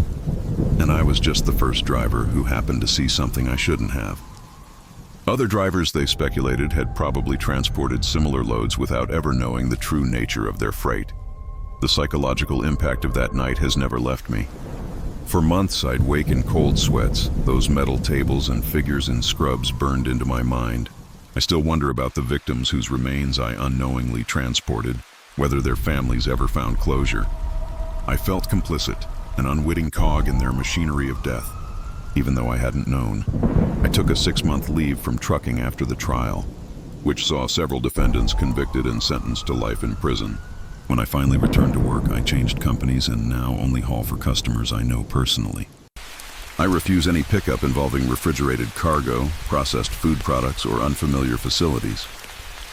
And I was just the first driver who happened to see something I shouldn't have. Other drivers, they speculated, had probably transported similar loads without ever knowing the true nature of their freight. The psychological impact of that night has never left me. For months, I'd wake in cold sweats. Those metal tables and figures in scrubs burned into my mind. I still wonder about the victims whose remains I unknowingly transported, whether their families ever found closure. I felt complicit, an unwitting cog in their machinery of death, even though I hadn't known. I took a 6-month leave from trucking after the trial, which saw several defendants convicted and sentenced to life in prison. When I finally returned to work, I changed companies and now only haul for customers I know personally. I refuse any pickup involving refrigerated cargo, processed food products, or unfamiliar facilities.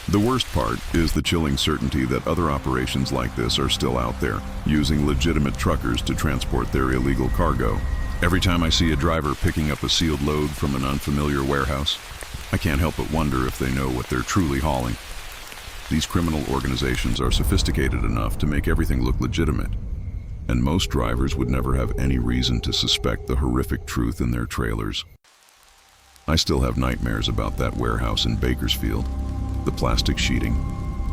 The worst part is the chilling certainty that other operations like this are still out there, using legitimate truckers to transport their illegal cargo. Every time I see a driver picking up a sealed load from an unfamiliar warehouse, I can't help but wonder if they know what they're truly hauling. These criminal organizations are sophisticated enough to make everything look legitimate, and most drivers would never have any reason to suspect the horrific truth in their trailers. I still have nightmares about that warehouse in Bakersfield, the plastic sheeting,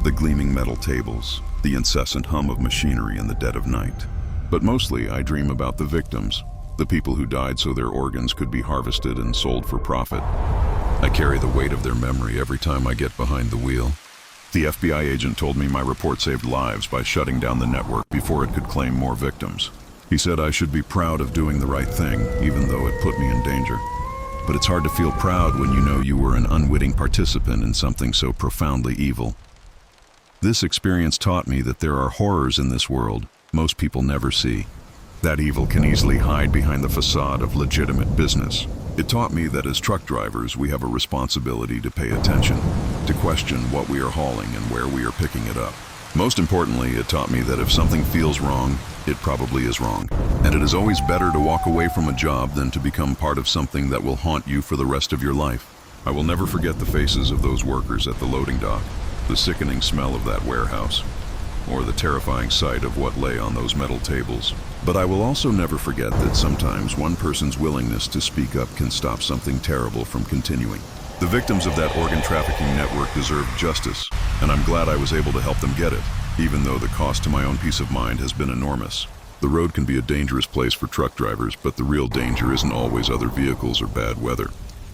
the gleaming metal tables, the incessant hum of machinery in the dead of night. But mostly I dream about the victims, the people who died so their organs could be harvested and sold for profit. I carry the weight of their memory every time I get behind the wheel. The FBI agent told me my report saved lives by shutting down the network before it could claim more victims. He said I should be proud of doing the right thing, even though it put me in danger. But it's hard to feel proud when you know you were an unwitting participant in something so profoundly evil. This experience taught me that there are horrors in this world most people never see. That evil can easily hide behind the facade of legitimate business. It taught me that as truck drivers, we have a responsibility to pay attention, to question what we are hauling and where we are picking it up. Most importantly, it taught me that if something feels wrong, it probably is wrong. And it is always better to walk away from a job than to become part of something that will haunt you for the rest of your life. I will never forget the faces of those workers at the loading dock, the sickening smell of that warehouse, or the terrifying sight of what lay on those metal tables. But I will also never forget that sometimes one person's willingness to speak up can stop something terrible from continuing. The victims of that organ trafficking network deserve justice, and I'm glad I was able to help them get it, even though the cost to my own peace of mind has been enormous. The road can be a dangerous place for truck drivers, but the real danger isn't always other vehicles or bad weather.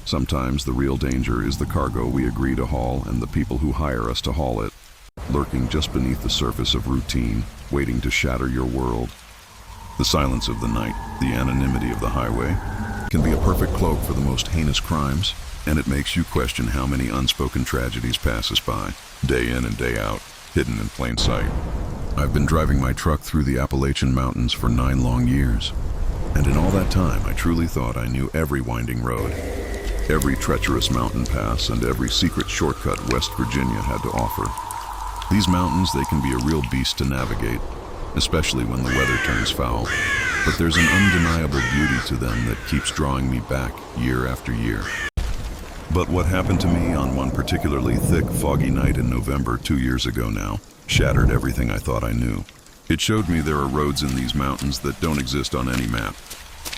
Sometimes the real danger is the cargo we agree to haul and the people who hire us to haul it. lurking just beneath the surface of routine, waiting to shatter your world. The silence of the night, the anonymity of the highway, can be a perfect cloak for the most heinous crimes, and it makes you question how many unspoken tragedies pass us by, day in and day out, hidden in plain sight. I've been driving my truck through the Appalachian Mountains for 9 long years, and in all that time I truly thought I knew every winding road, every treacherous mountain pass, and every secret shortcut West Virginia had to offer. These mountains, they can be a real beast to navigate, especially when the weather turns foul, but there's an undeniable beauty to them that keeps drawing me back year after year. But what happened to me on one particularly thick, foggy night in November 2 years ago now shattered everything I thought I knew. It showed me there are roads in these mountains that don't exist on any map,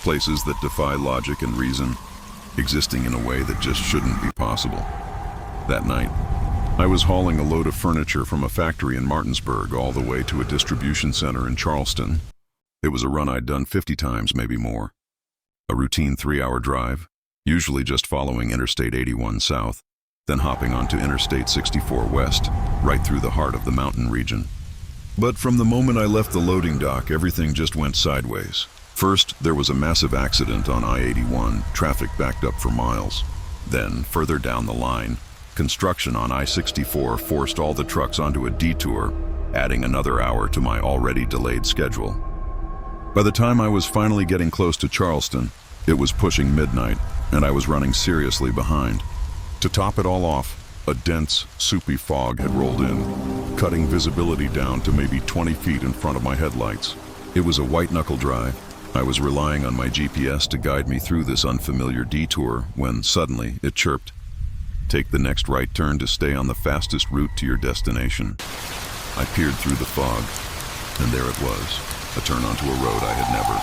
places that defy logic and reason, existing in a way that just shouldn't be possible. That night, I was hauling a load of furniture from a factory in Martinsburg all the way to a distribution center in Charleston. It was a run I'd done 50 times, maybe more. A routine 3-hour drive, usually just following Interstate 81 south, then hopping onto Interstate 64 west, right through the heart of the mountain region. But from the moment I left the loading dock, everything just went sideways. First, there was a massive accident on I-81, traffic backed up for miles. Then, further down the line, construction on I-64 forced all the trucks onto a detour, adding another hour to my already delayed schedule. By the time I was finally getting close to Charleston, it was pushing midnight, and I was running seriously behind. To top it all off, a dense, soupy fog had rolled in, cutting visibility down to maybe 20 feet in front of my headlights. It was a white-knuckle drive. I was relying on my GPS to guide me through this unfamiliar detour when suddenly it chirped. Take the next right turn to stay on the fastest route to your destination. I peered through the fog, and there it was, a turn onto a road I had never,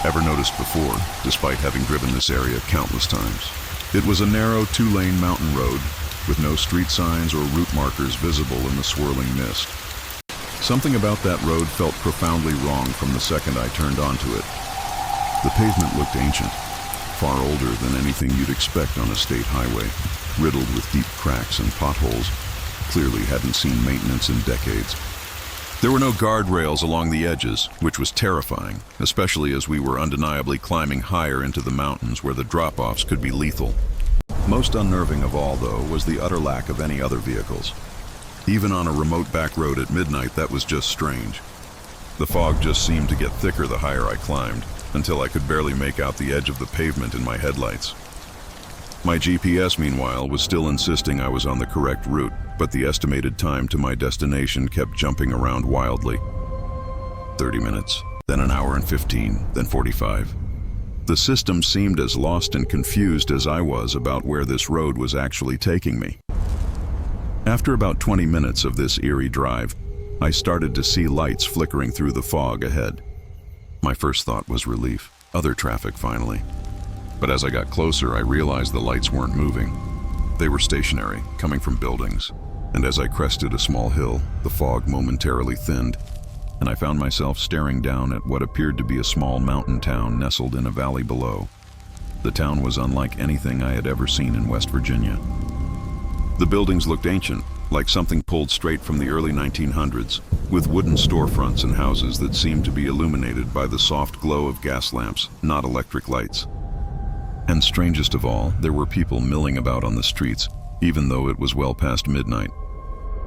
ever noticed before, despite having driven this area countless times. It was a narrow 2-lane mountain road with no street signs or route markers visible in the swirling mist. Something about that road felt profoundly wrong from the second I turned onto it. The pavement looked ancient, far older than anything you'd expect on a state highway, riddled with deep cracks and potholes, clearly hadn't seen maintenance in decades. There were no guardrails along the edges, which was terrifying, especially as we were undeniably climbing higher into the mountains where the drop-offs could be lethal. Most unnerving of all, though, was the utter lack of any other vehicles. Even on a remote back road at midnight, that was just strange. The fog just seemed to get thicker the higher I climbed, until I could barely make out the edge of the pavement in my headlights. My GPS, meanwhile, was still insisting I was on the correct route, but the estimated time to my destination kept jumping around wildly. 30 minutes, then an hour and 15, then 45. The system seemed as lost and confused as I was about where this road was actually taking me. After about 20 minutes of this eerie drive, I started to see lights flickering through the fog ahead. My first thought was relief, other traffic finally. But as I got closer, I realized the lights weren't moving. They were stationary, coming from buildings, and as I crested a small hill, the fog momentarily thinned, and I found myself staring down at what appeared to be a small mountain town nestled in a valley below. The town was unlike anything I had ever seen in West Virginia. The buildings looked ancient, like something pulled straight from the early 1900s, with wooden storefronts and houses that seemed to be illuminated by the soft glow of gas lamps, not electric lights. And strangest of all, there were people milling about on the streets, even though it was well past midnight.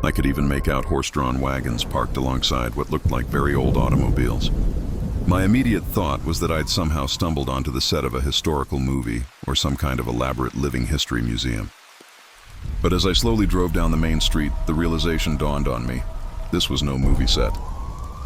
I could even make out horse-drawn wagons parked alongside what looked like very old automobiles. My immediate thought was that I'd somehow stumbled onto the set of a historical movie or some kind of elaborate living history museum. But as I slowly drove down the main street, the realization dawned on me. This was no movie set.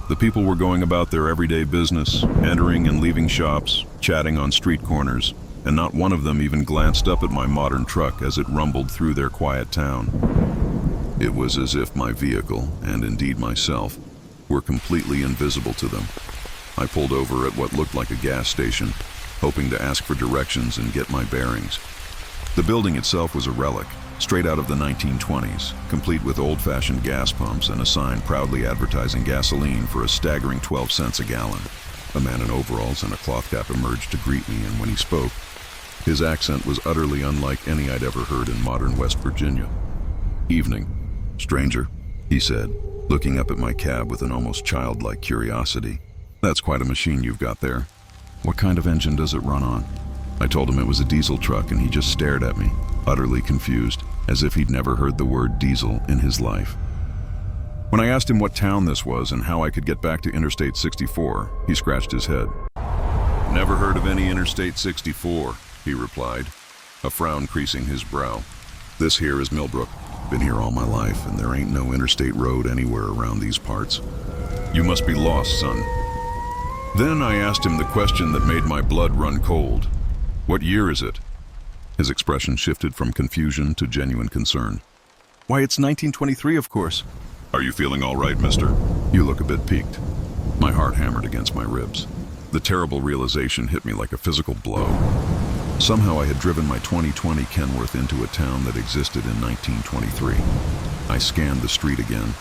The people were going about their everyday business, entering and leaving shops, chatting on street corners, and not one of them even glanced up at my modern truck as it rumbled through their quiet town. It was as if my vehicle, and indeed myself, were completely invisible to them. I pulled over at what looked like a gas station, hoping to ask for directions and get my bearings. The building itself was a relic, straight out of the 1920s, complete with old-fashioned gas pumps and a sign proudly advertising gasoline for a staggering 12 cents a gallon. A man in overalls and a cloth cap emerged to greet me, and when he spoke, his accent was utterly unlike any I'd ever heard in modern West Virginia. "Evening, stranger," he said, looking up at my cab with an almost childlike curiosity. That's quite a machine you've got there. What kind of engine does it run on? I told him it was a diesel truck, and he just stared at me, utterly confused, as if he'd never heard the word diesel in his life. When I asked him what town this was and how I could get back to Interstate 64, he scratched his head. Never heard of any Interstate 64, he replied, a frown creasing his brow. This here is Millbrook. Been here all my life, and there ain't no interstate road anywhere around these parts. You must be lost, son. Then I asked him the question that made my blood run cold. What year is it? His expression shifted from confusion to genuine concern. Why, it's 1923, of course. Are you feeling all right, mister? You look a bit peaked. My heart hammered against my ribs. The terrible realization hit me like a physical blow. Somehow I had driven my 2020 Kenworth into a town that existed in 1923. I scanned the street again.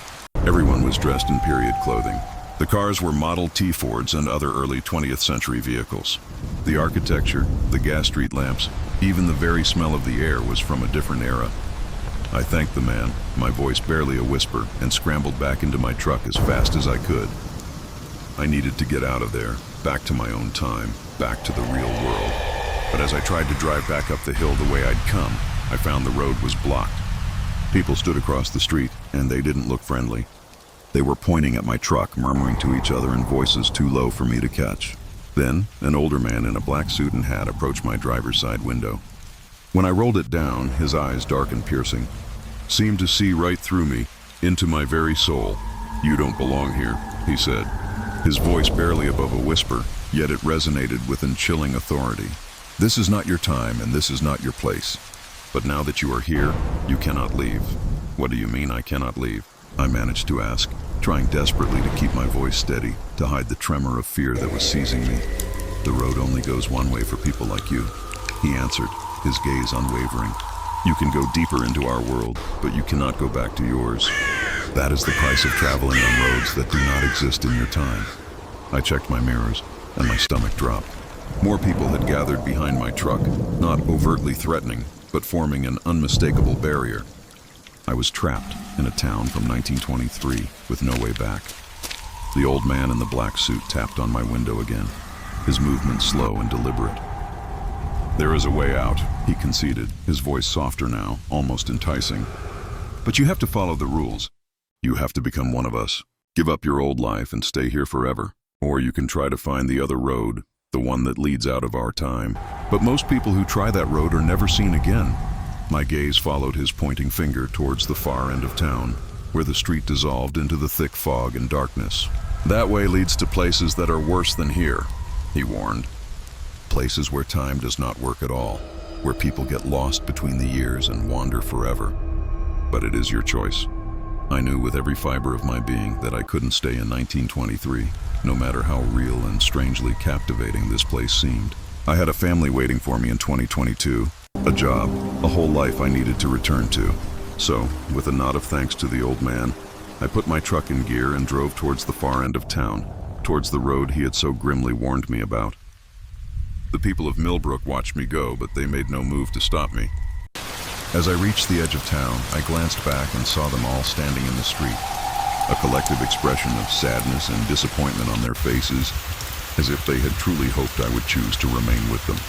Everyone was dressed in period clothing. The cars were Model T Fords and other early 20th century vehicles. The architecture, the gas street lamps, even the very smell of the air was from a different era. I thanked the man, my voice barely a whisper, and scrambled back into my truck as fast as I could. I needed to get out of there, back to my own time, back to the real world. But as I tried to drive back up the hill the way I'd come, I found the road was blocked. People stood across the street, and they didn't look friendly. They were pointing at my truck, murmuring to each other in voices too low for me to catch. Then, an older man in a black suit and hat approached my driver's side window. When I rolled it down, his eyes, dark and piercing, seemed to see right through me, into my very soul. You don't belong here, he said, his voice barely above a whisper, yet it resonated with chilling authority. This is not your time, and this is not your place. But now that you are here, you cannot leave. What do you mean I cannot leave? I managed to ask, trying desperately to keep my voice steady, to hide the tremor of fear that was seizing me. The road only goes one way for people like you, he answered, his gaze unwavering. You can go deeper into our world, but you cannot go back to yours. That is the price of traveling on roads that do not exist in your time. I checked my mirrors, and my stomach dropped. More people had gathered behind my truck, not overtly threatening, but forming an unmistakable barrier. I was trapped in a town from 1923 with no way back. The old man in the black suit tapped on my window again, his movement slow and deliberate. There is a way out, he conceded, his voice softer now, almost enticing. But you have to follow the rules. You have to become one of us. Give up your old life and stay here forever. Or you can try to find the other road, the one that leads out of our time. But most people who try that road are never seen again. My gaze followed his pointing finger towards the far end of town, where the street dissolved into the thick fog and darkness. That way leads to places that are worse than here, he warned. Places where time does not work at all, where people get lost between the years and wander forever. But it is your choice. I knew with every fiber of my being that I couldn't stay in 1923, no matter how real and strangely captivating this place seemed. I had a family waiting for me in 2022, a job, a whole life I needed to return to. So, with a nod of thanks to the old man, I put my truck in gear and drove towards the far end of town, towards the road he had so grimly warned me about. The people of Millbrook watched me go, but they made no move to stop me. As I reached the edge of town, I glanced back and saw them all standing in the street, a collective expression of sadness and disappointment on their faces, as if they had truly hoped I would choose to remain with them.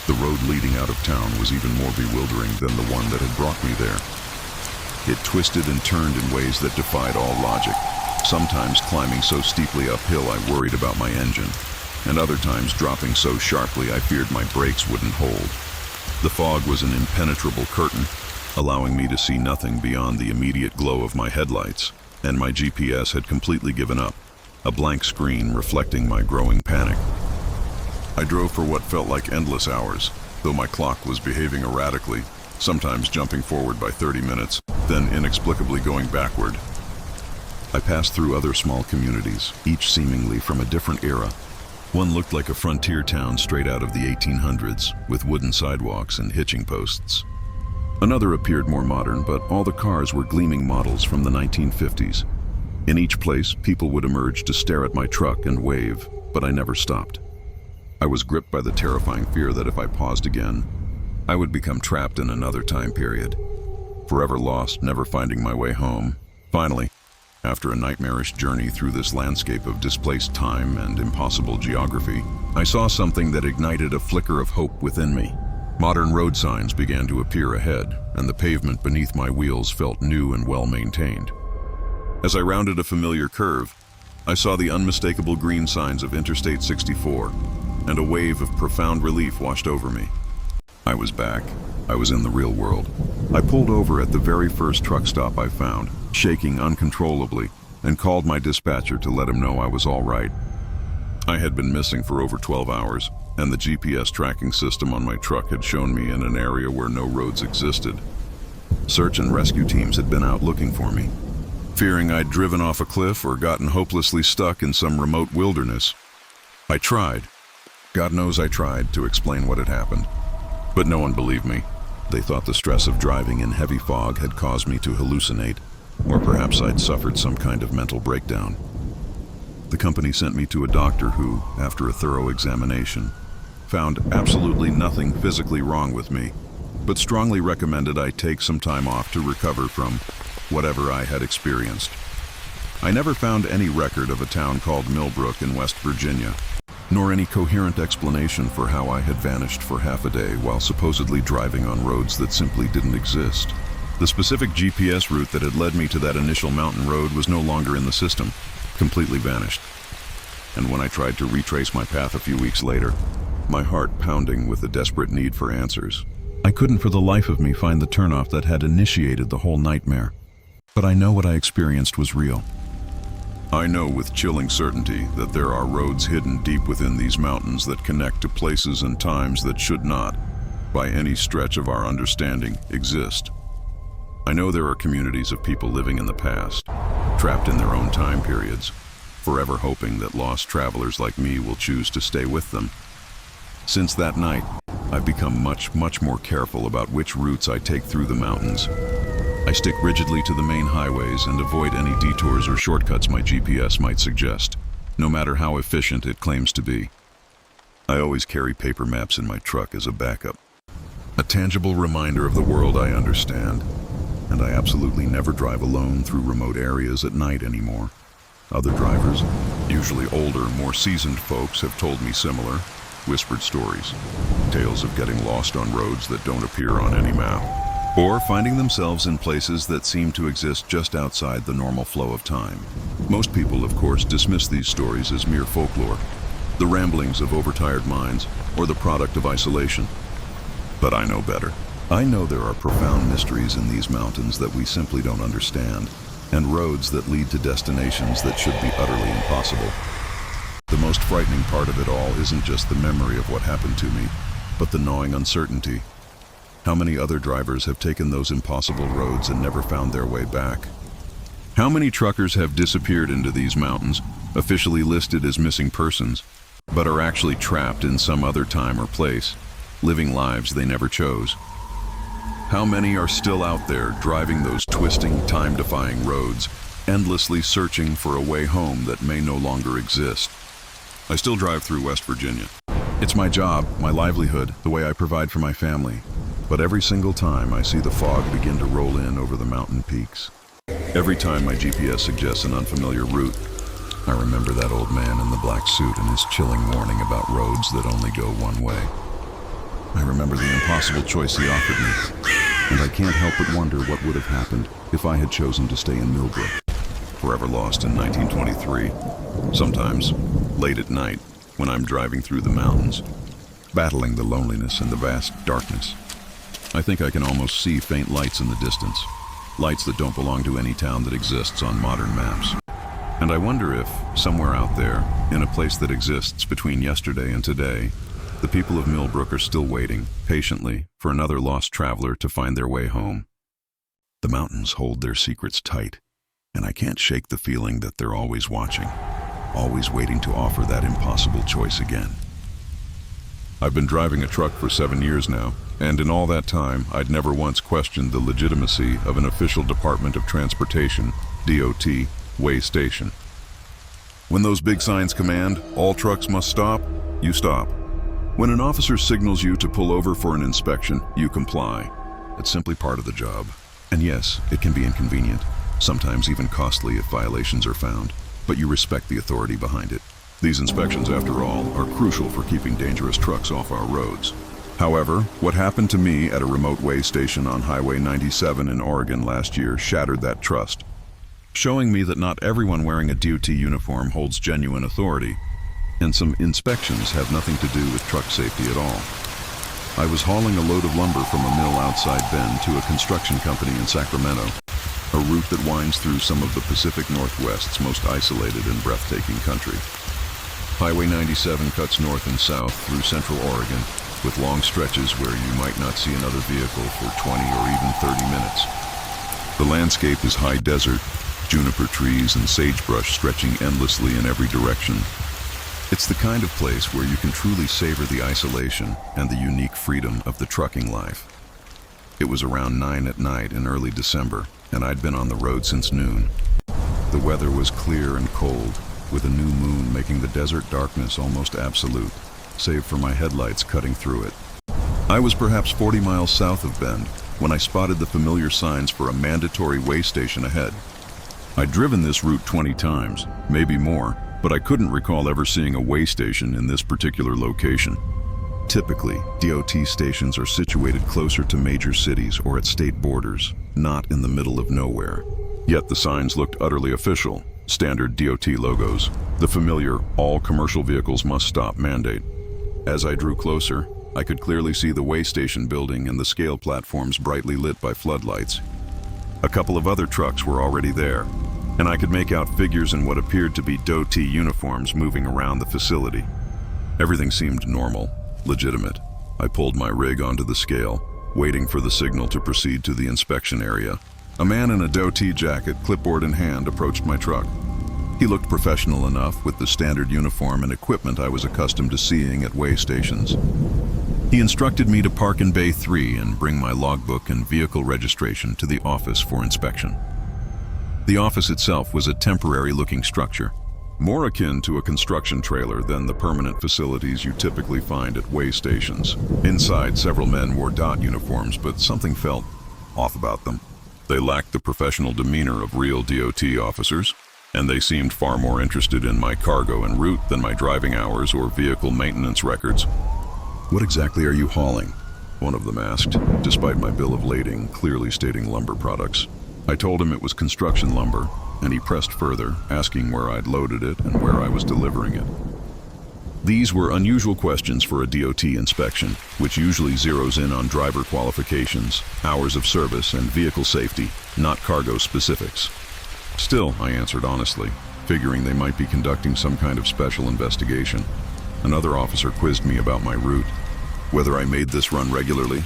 The road leading out of town was even more bewildering than the one that had brought me there. It twisted and turned in ways that defied all logic, sometimes climbing so steeply uphill I worried about my engine, and other times dropping so sharply I feared my brakes wouldn't hold. The fog was an impenetrable curtain, allowing me to see nothing beyond the immediate glow of my headlights, and my GPS had completely given up, a blank screen reflecting my growing panic. I drove for what felt like endless hours, though my clock was behaving erratically, sometimes jumping forward by 30 minutes, then inexplicably going backward. I passed through other small communities, each seemingly from a different era. One looked like a frontier town straight out of the 1800s, with wooden sidewalks and hitching posts. Another appeared more modern, but all the cars were gleaming models from the 1950s. In each place, people would emerge to stare at my truck and wave, but I never stopped. I was gripped by the terrifying fear that if I paused again, I would become trapped in another time period. forever lost, never finding my way home. Finally, after a nightmarish journey through this landscape of displaced time and impossible geography, I saw something that ignited a flicker of hope within me. Modern road signs began to appear ahead, and the pavement beneath my wheels felt new and well-maintained. As I rounded a familiar curve, I saw the unmistakable green signs of Interstate 64, and a wave of profound relief washed over me. I was back. I was in the real world. I pulled over at the very first truck stop I found, shaking uncontrollably, and called my dispatcher to let him know I was all right. I had been missing for over 12 hours, and the GPS tracking system on my truck had shown me in an area where no roads existed. Search and rescue teams had been out looking for me. Fearing I'd driven off a cliff or gotten hopelessly stuck in some remote wilderness, I tried. God knows I tried to explain what had happened. But no one believed me. They thought the stress of driving in heavy fog had caused me to hallucinate, or perhaps I'd suffered some kind of mental breakdown. The company sent me to a doctor who, after a thorough examination, found absolutely nothing physically wrong with me, but strongly recommended I take some time off to recover from whatever I had experienced. I never found any record of a town called Millbrook in West Virginia, nor any coherent explanation for how I had vanished for half a day while supposedly driving on roads that simply didn't exist. The specific GPS route that had led me to that initial mountain road was no longer in the system, completely vanished. And when I tried to retrace my path a few weeks later, my heart pounding with a desperate need for answers, I couldn't for the life of me find the turnoff that had initiated the whole nightmare. But I know what I experienced was real. I know with chilling certainty that there are roads hidden deep within these mountains that connect to places and times that should not, by any stretch of our understanding, exist. I know there are communities of people living in the past, trapped in their own time periods, forever hoping that lost travelers like me will choose to stay with them. Since that night, I've become much more careful about which routes I take through the mountains. I stick rigidly to the main highways and avoid any detours or shortcuts my GPS might suggest, no matter how efficient it claims to be. I always carry paper maps in my truck as a backup, a tangible reminder of the world I understand, and I absolutely never drive alone through remote areas at night anymore. Other drivers, usually older, more seasoned folks, have told me similar, whispered stories, tales of getting lost on roads that don't appear on any map, or finding themselves in places that seem to exist just outside the normal flow of time. Most people, of course, dismiss these stories as mere folklore, the ramblings of overtired minds, or the product of isolation. But I know better. I know there are profound mysteries in these mountains that we simply don't understand, and roads that lead to destinations that should be utterly impossible. The most frightening part of it all isn't just the memory of what happened to me, but the gnawing uncertainty. How many other drivers have taken those impossible roads and never found their way back? How many truckers have disappeared into these mountains, officially listed as missing persons, but are actually trapped in some other time or place, living lives they never chose? How many are still out there driving those twisting, time-defying roads, endlessly searching for a way home that may no longer exist? I still drive through West Virginia. It's my job, my livelihood, the way I provide for my family. But every single time I see the fog begin to roll in over the mountain peaks, every time my GPS suggests an unfamiliar route, I remember that old man in the black suit and his chilling warning about roads that only go one way. I remember the impossible choice he offered me, and I can't help but wonder what would have happened if I had chosen to stay in Millbrook, forever lost in 1923. Sometimes, late at night, when I'm driving through the mountains, battling the loneliness and the vast darkness, I think I can almost see faint lights in the distance, lights that don't belong to any town that exists on modern maps. And I wonder if, somewhere out there, in a place that exists between yesterday and today, the people of Millbrook are still waiting, patiently, for another lost traveler to find their way home. The mountains hold their secrets tight, and I can't shake the feeling that they're always watching, always waiting to offer that impossible choice again. I've been driving a truck for 7 years now, and in all that time, I'd never once questioned the legitimacy of an official Department of Transportation, DOT, way station. When those big signs command, all trucks must stop, you stop. When an officer signals you to pull over for an inspection, you comply. It's simply part of the job. And yes, it can be inconvenient, sometimes even costly if violations are found, but you respect the authority behind it. These inspections, after all, are crucial for keeping dangerous trucks off our roads. However, what happened to me at a remote way station on Highway 97 in Oregon last year shattered that trust, showing me that not everyone wearing a DOT uniform holds genuine authority, and some inspections have nothing to do with truck safety at all. I was hauling a load of lumber from a mill outside Bend to a construction company in Sacramento, a route that winds through some of the Pacific Northwest's most isolated and breathtaking country. Highway 97 cuts north and south through central Oregon, with long stretches where you might not see another vehicle for 20 or even 30 minutes. The landscape is high desert, juniper trees and sagebrush stretching endlessly in every direction. It's the kind of place where you can truly savor the isolation and the unique freedom of the trucking life. It was around 9 at night in early December, and I'd been on the road since noon. The weather was clear and cold, with a new moon making the desert darkness almost absolute, save for my headlights cutting through it. I was perhaps 40 miles south of Bend when I spotted the familiar signs for a mandatory way station ahead. I'd driven this route 20 times, maybe more, but I couldn't recall ever seeing a way station in this particular location. Typically, DOT stations are situated closer to major cities or at state borders, not in the middle of nowhere. Yet the signs looked utterly official, standard DOT logos, the familiar "all commercial vehicles must stop" mandate. As I drew closer, I could clearly see the way station building and the scale platforms brightly lit by floodlights. A couple of other trucks were already there, and I could make out figures in what appeared to be DOT uniforms moving around the facility. Everything seemed normal, legitimate. I pulled my rig onto the scale, waiting for the signal to proceed to the inspection area. A man in a DOT jacket, clipboard in hand, approached my truck. He looked professional enough with the standard uniform and equipment I was accustomed to seeing at way stations. He instructed me to park in Bay 3 and bring my logbook and vehicle registration to the office for inspection. The office itself was a temporary-looking structure, more akin to a construction trailer than the permanent facilities you typically find at way stations. Inside, several men wore DOT uniforms, but something felt off about them. They lacked the professional demeanor of real DOT officers, and they seemed far more interested in my cargo en route than my driving hours or vehicle maintenance records. "What exactly are you hauling?" one of them asked, despite my bill of lading clearly stating lumber products. I told him it was construction lumber, and he pressed further, asking where I'd loaded it and where I was delivering it. These were unusual questions for a DOT inspection, which usually zeroes in on driver qualifications, hours of service, and vehicle safety, not cargo specifics. Still, I answered honestly, figuring they might be conducting some kind of special investigation. Another officer quizzed me about my route, whether I made this run regularly,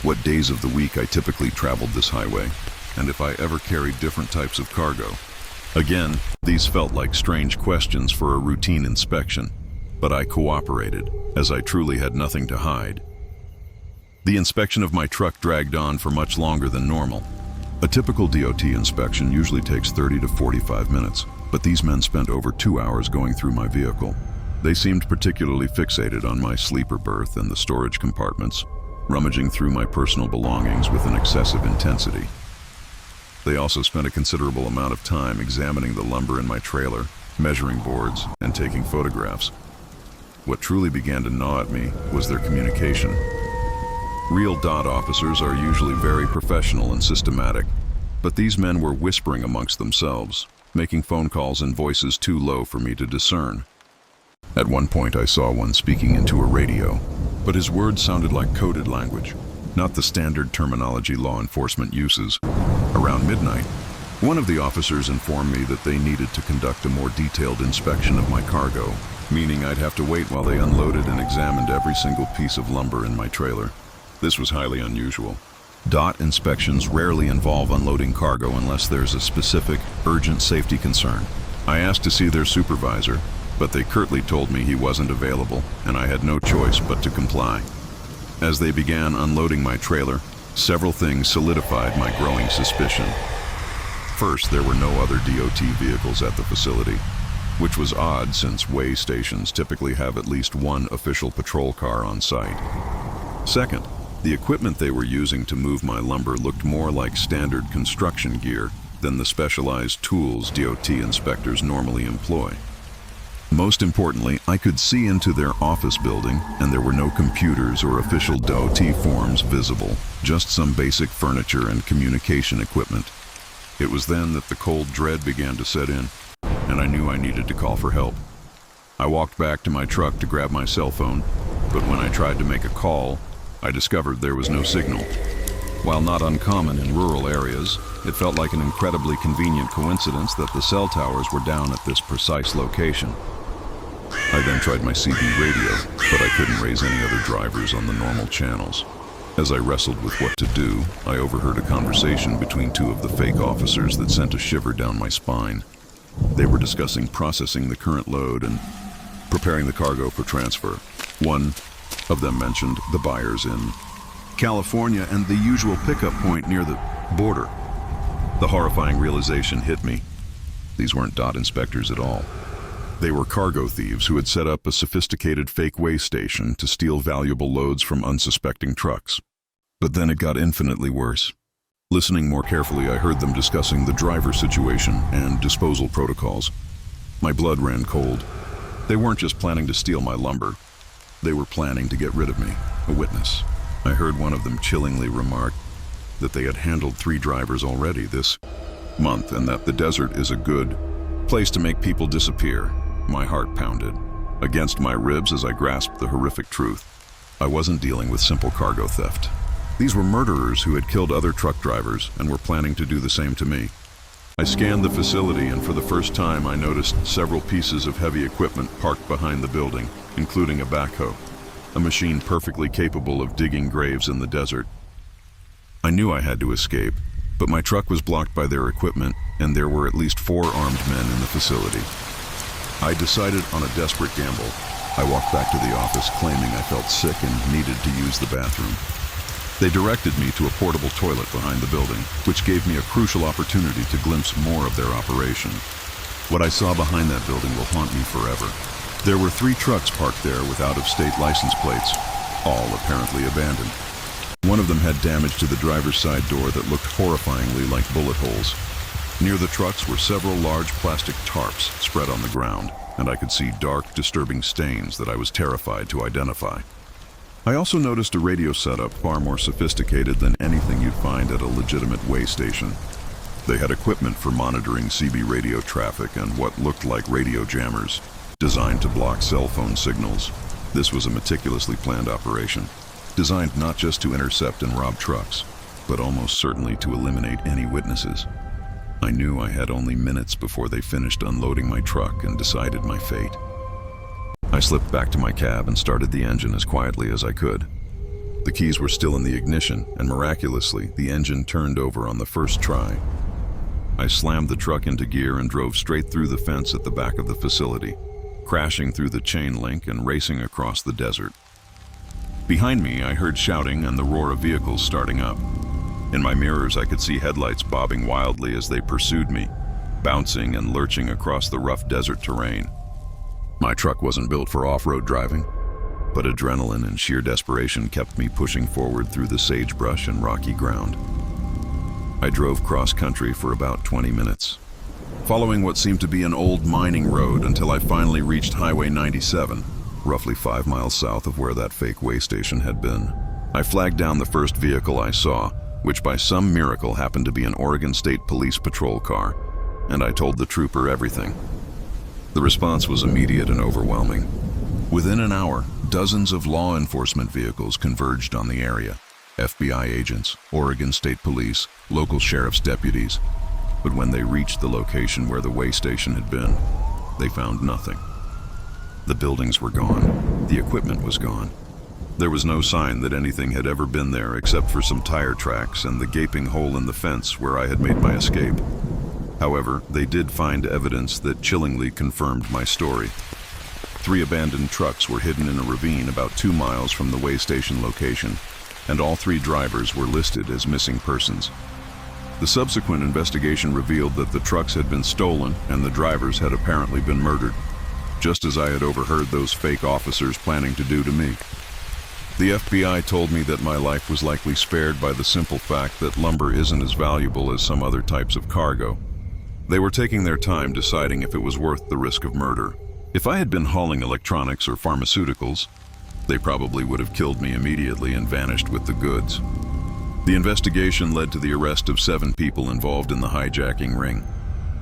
what days of the week I typically traveled this highway, and if I ever carried different types of cargo. Again, these felt like strange questions for a routine inspection, but I cooperated, as I truly had nothing to hide. The inspection of my truck dragged on for much longer than normal. A typical DOT inspection usually takes 30 to 45 minutes, but these men spent over 2 hours going through my vehicle. They seemed particularly fixated on my sleeper berth and the storage compartments, rummaging through my personal belongings with an excessive intensity. They also spent a considerable amount of time examining the lumber in my trailer, measuring boards, and taking photographs. What truly began to gnaw at me was their communication. Real DOT officers are usually very professional and systematic, but these men were whispering amongst themselves, making phone calls in voices too low for me to discern. At one point I saw one speaking into a radio, but his words sounded like coded language, not the standard terminology law enforcement uses. Around midnight, one of the officers informed me that they needed to conduct a more detailed inspection of my cargo, meaning I'd have to wait while they unloaded and examined every single piece of lumber in my trailer. This was highly unusual. DOT inspections rarely involve unloading cargo unless there's a specific, urgent safety concern. I asked to see their supervisor, but they curtly told me he wasn't available, and I had no choice but to comply. As they began unloading my trailer, several things solidified my growing suspicion. First, there were no other DOT vehicles at the facility, which was odd since way stations typically have at least one official patrol car on site. Second, The equipment they were using to move my lumber looked more like standard construction gear than the specialized tools DOT inspectors normally employ. Most importantly, I could see into their office building, and there were no computers or official DOT forms visible, just some basic furniture and communication equipment. It was then that the cold dread began to set in, and I knew I needed to call for help. I walked back to my truck to grab my cell phone, but when I tried to make a call, I discovered there was no signal. While not uncommon in rural areas, it felt like an incredibly convenient coincidence that the cell towers were down at this precise location. I then tried my CB radio, but I couldn't raise any other drivers on the normal channels. As I wrestled with what to do, I overheard a conversation between two of the fake officers that sent a shiver down my spine. They were discussing processing the current load and preparing the cargo for transfer. One of them mentioned the buyers in California and the usual pickup point near the border. The horrifying realization hit me. These weren't DOT inspectors at all. They were cargo thieves who had set up a sophisticated fake weigh station to steal valuable loads from unsuspecting trucks. But then it got infinitely worse. Listening more carefully, I heard them discussing the driver situation and disposal protocols. My blood ran cold. They weren't just planning to steal my lumber. They were planning to get rid of me, a witness. I heard one of them chillingly remark that they had handled 3 drivers already this month and that the desert is a good place to make people disappear. My heart pounded against my ribs as I grasped the horrific truth. I wasn't dealing with simple cargo theft. These were murderers who had killed other truck drivers and were planning to do the same to me. I scanned the facility, and for the first time I noticed several pieces of heavy equipment parked behind the building, including a backhoe, a machine perfectly capable of digging graves in the desert. I knew I had to escape, but my truck was blocked by their equipment, and there were at least 4 armed men in the facility. I decided on a desperate gamble. I walked back to the office claiming I felt sick and needed to use the bathroom. They directed me to a portable toilet behind the building, which gave me a crucial opportunity to glimpse more of their operation. What I saw behind that building will haunt me forever. There were 3 trucks parked there with out-of-state license plates, all apparently abandoned. One of them had damage to the driver's side door that looked horrifyingly like bullet holes. Near the trucks were several large plastic tarps spread on the ground, and I could see dark, disturbing stains that I was terrified to identify. I also noticed a radio setup far more sophisticated than anything you'd find at a legitimate weigh station. They had equipment for monitoring CB radio traffic and what looked like radio jammers, designed to block cell phone signals. This was a meticulously planned operation, designed not just to intercept and rob trucks, but almost certainly to eliminate any witnesses. I knew I had only minutes before they finished unloading my truck and decided my fate. I slipped back to my cab and started the engine as quietly as I could. The keys were still in the ignition, and miraculously, the engine turned over on the first try. I slammed the truck into gear and drove straight through the fence at the back of the facility, crashing through the chain link and racing across the desert. Behind me, I heard shouting and the roar of vehicles starting up. In my mirrors, I could see headlights bobbing wildly as they pursued me, bouncing and lurching across the rough desert terrain. My truck wasn't built for off-road driving, but adrenaline and sheer desperation kept me pushing forward through the sagebrush and rocky ground. I drove cross-country for about 20 minutes, following what seemed to be an old mining road until I finally reached Highway 97, roughly 5 miles south of where that fake weigh station had been. I flagged down the first vehicle I saw, which by some miracle happened to be an Oregon State Police patrol car, and I told the trooper everything. The response was immediate and overwhelming. Within an hour, dozens of law enforcement vehicles converged on the area. FBI agents, Oregon State Police, local sheriff's deputies. But when they reached the location where the weigh station had been, they found nothing. The buildings were gone. The equipment was gone. There was no sign that anything had ever been there except for some tire tracks and the gaping hole in the fence where I had made my escape. However, they did find evidence that chillingly confirmed my story. 3 abandoned trucks were hidden in a ravine about 2 miles from the weigh station location, and all 3 drivers were listed as missing persons. The subsequent investigation revealed that the trucks had been stolen and the drivers had apparently been murdered, just as I had overheard those fake officers planning to do to me. The FBI told me that my life was likely spared by the simple fact that lumber isn't as valuable as some other types of cargo. They were taking their time deciding if it was worth the risk of murder. If I had been hauling electronics or pharmaceuticals, they probably would have killed me immediately and vanished with the goods. The investigation led to the arrest of 7 people involved in the hijacking ring,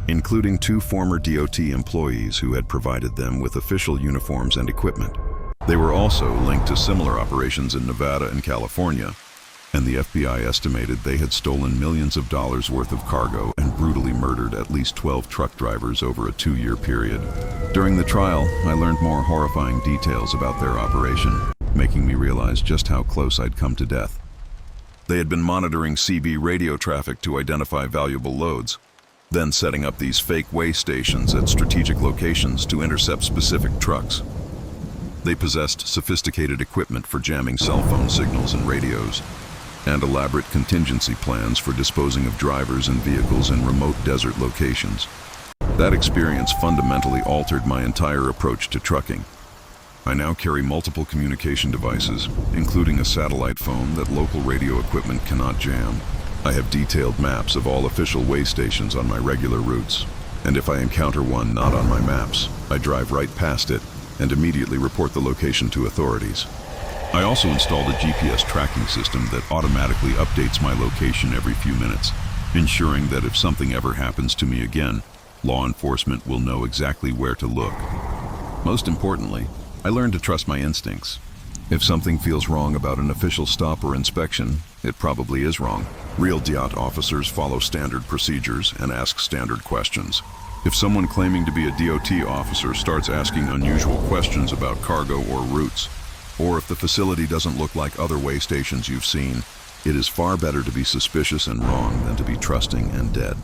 including 2 former DOT employees who had provided them with official uniforms and equipment. They were also linked to similar operations in Nevada and California, and the FBI estimated they had stolen millions of dollars worth of cargo and brutally murdered at least 12 truck drivers over a 2-year period. During the trial, I learned more horrifying details about their operation, making me realize just how close I'd come to death. They had been monitoring CB radio traffic to identify valuable loads, then setting up these fake weigh stations at strategic locations to intercept specific trucks. They possessed sophisticated equipment for jamming cell phone signals and radios, and elaborate contingency plans for disposing of drivers and vehicles in remote desert locations. That experience fundamentally altered my entire approach to trucking. I now carry multiple communication devices, including a satellite phone that local radio equipment cannot jam. I have detailed maps of all official weigh stations on my regular routes, and if I encounter one not on my maps, I drive right past it and immediately report the location to authorities. I also installed a GPS tracking system that automatically updates my location every few minutes, ensuring that if something ever happens to me again, law enforcement will know exactly where to look. Most importantly, I learned to trust my instincts. If something feels wrong about an official stop or inspection, it probably is wrong. Real DOT officers follow standard procedures and ask standard questions. If someone claiming to be a DOT officer starts asking unusual questions about cargo or routes, or if the facility doesn't look like other weigh stations you've seen, it is far better to be suspicious and wrong than to be trusting and dead.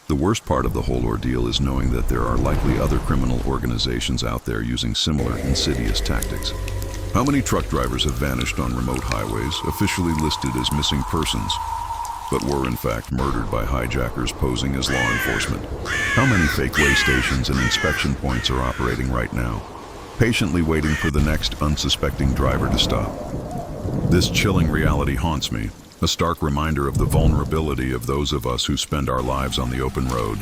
The worst part of the whole ordeal is knowing that there are likely other criminal organizations out there using similar insidious tactics. How many truck drivers have vanished on remote highways, officially listed as missing persons, but were in fact murdered by hijackers posing as law enforcement? How many fake weigh stations and inspection points are operating right now, patiently waiting for the next unsuspecting driver to stop? This chilling reality haunts me, a stark reminder of the vulnerability of those of us who spend our lives on the open road.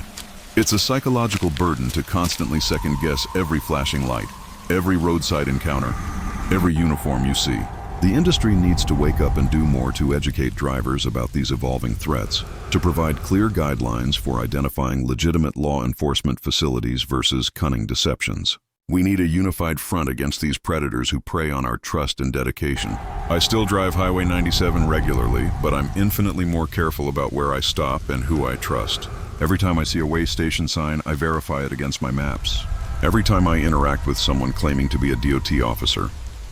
It's a psychological burden to constantly second-guess every flashing light, every roadside encounter, every uniform you see. The industry needs to wake up and do more to educate drivers about these evolving threats, to provide clear guidelines for identifying legitimate law enforcement facilities versus cunning deceptions. We need a unified front against these predators who prey on our trust and dedication. I still drive Highway 97 regularly, but I'm infinitely more careful about where I stop and who I trust. Every time I see a weigh station sign, I verify it against my maps. Every time I interact with someone claiming to be a DOT officer,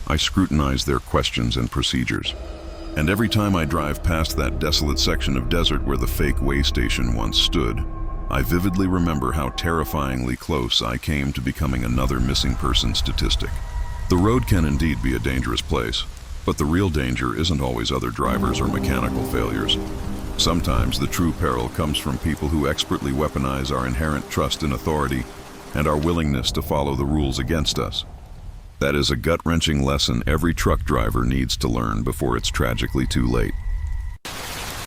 I scrutinize their questions and procedures. And every time I drive past that desolate section of desert where the fake weigh station once stood, I vividly remember how terrifyingly close I came to becoming another missing person statistic. The road can indeed be a dangerous place, but the real danger isn't always other drivers or mechanical failures. Sometimes the true peril comes from people who expertly weaponize our inherent trust in authority and our willingness to follow the rules against us. That is a gut-wrenching lesson every truck driver needs to learn before it's tragically too late.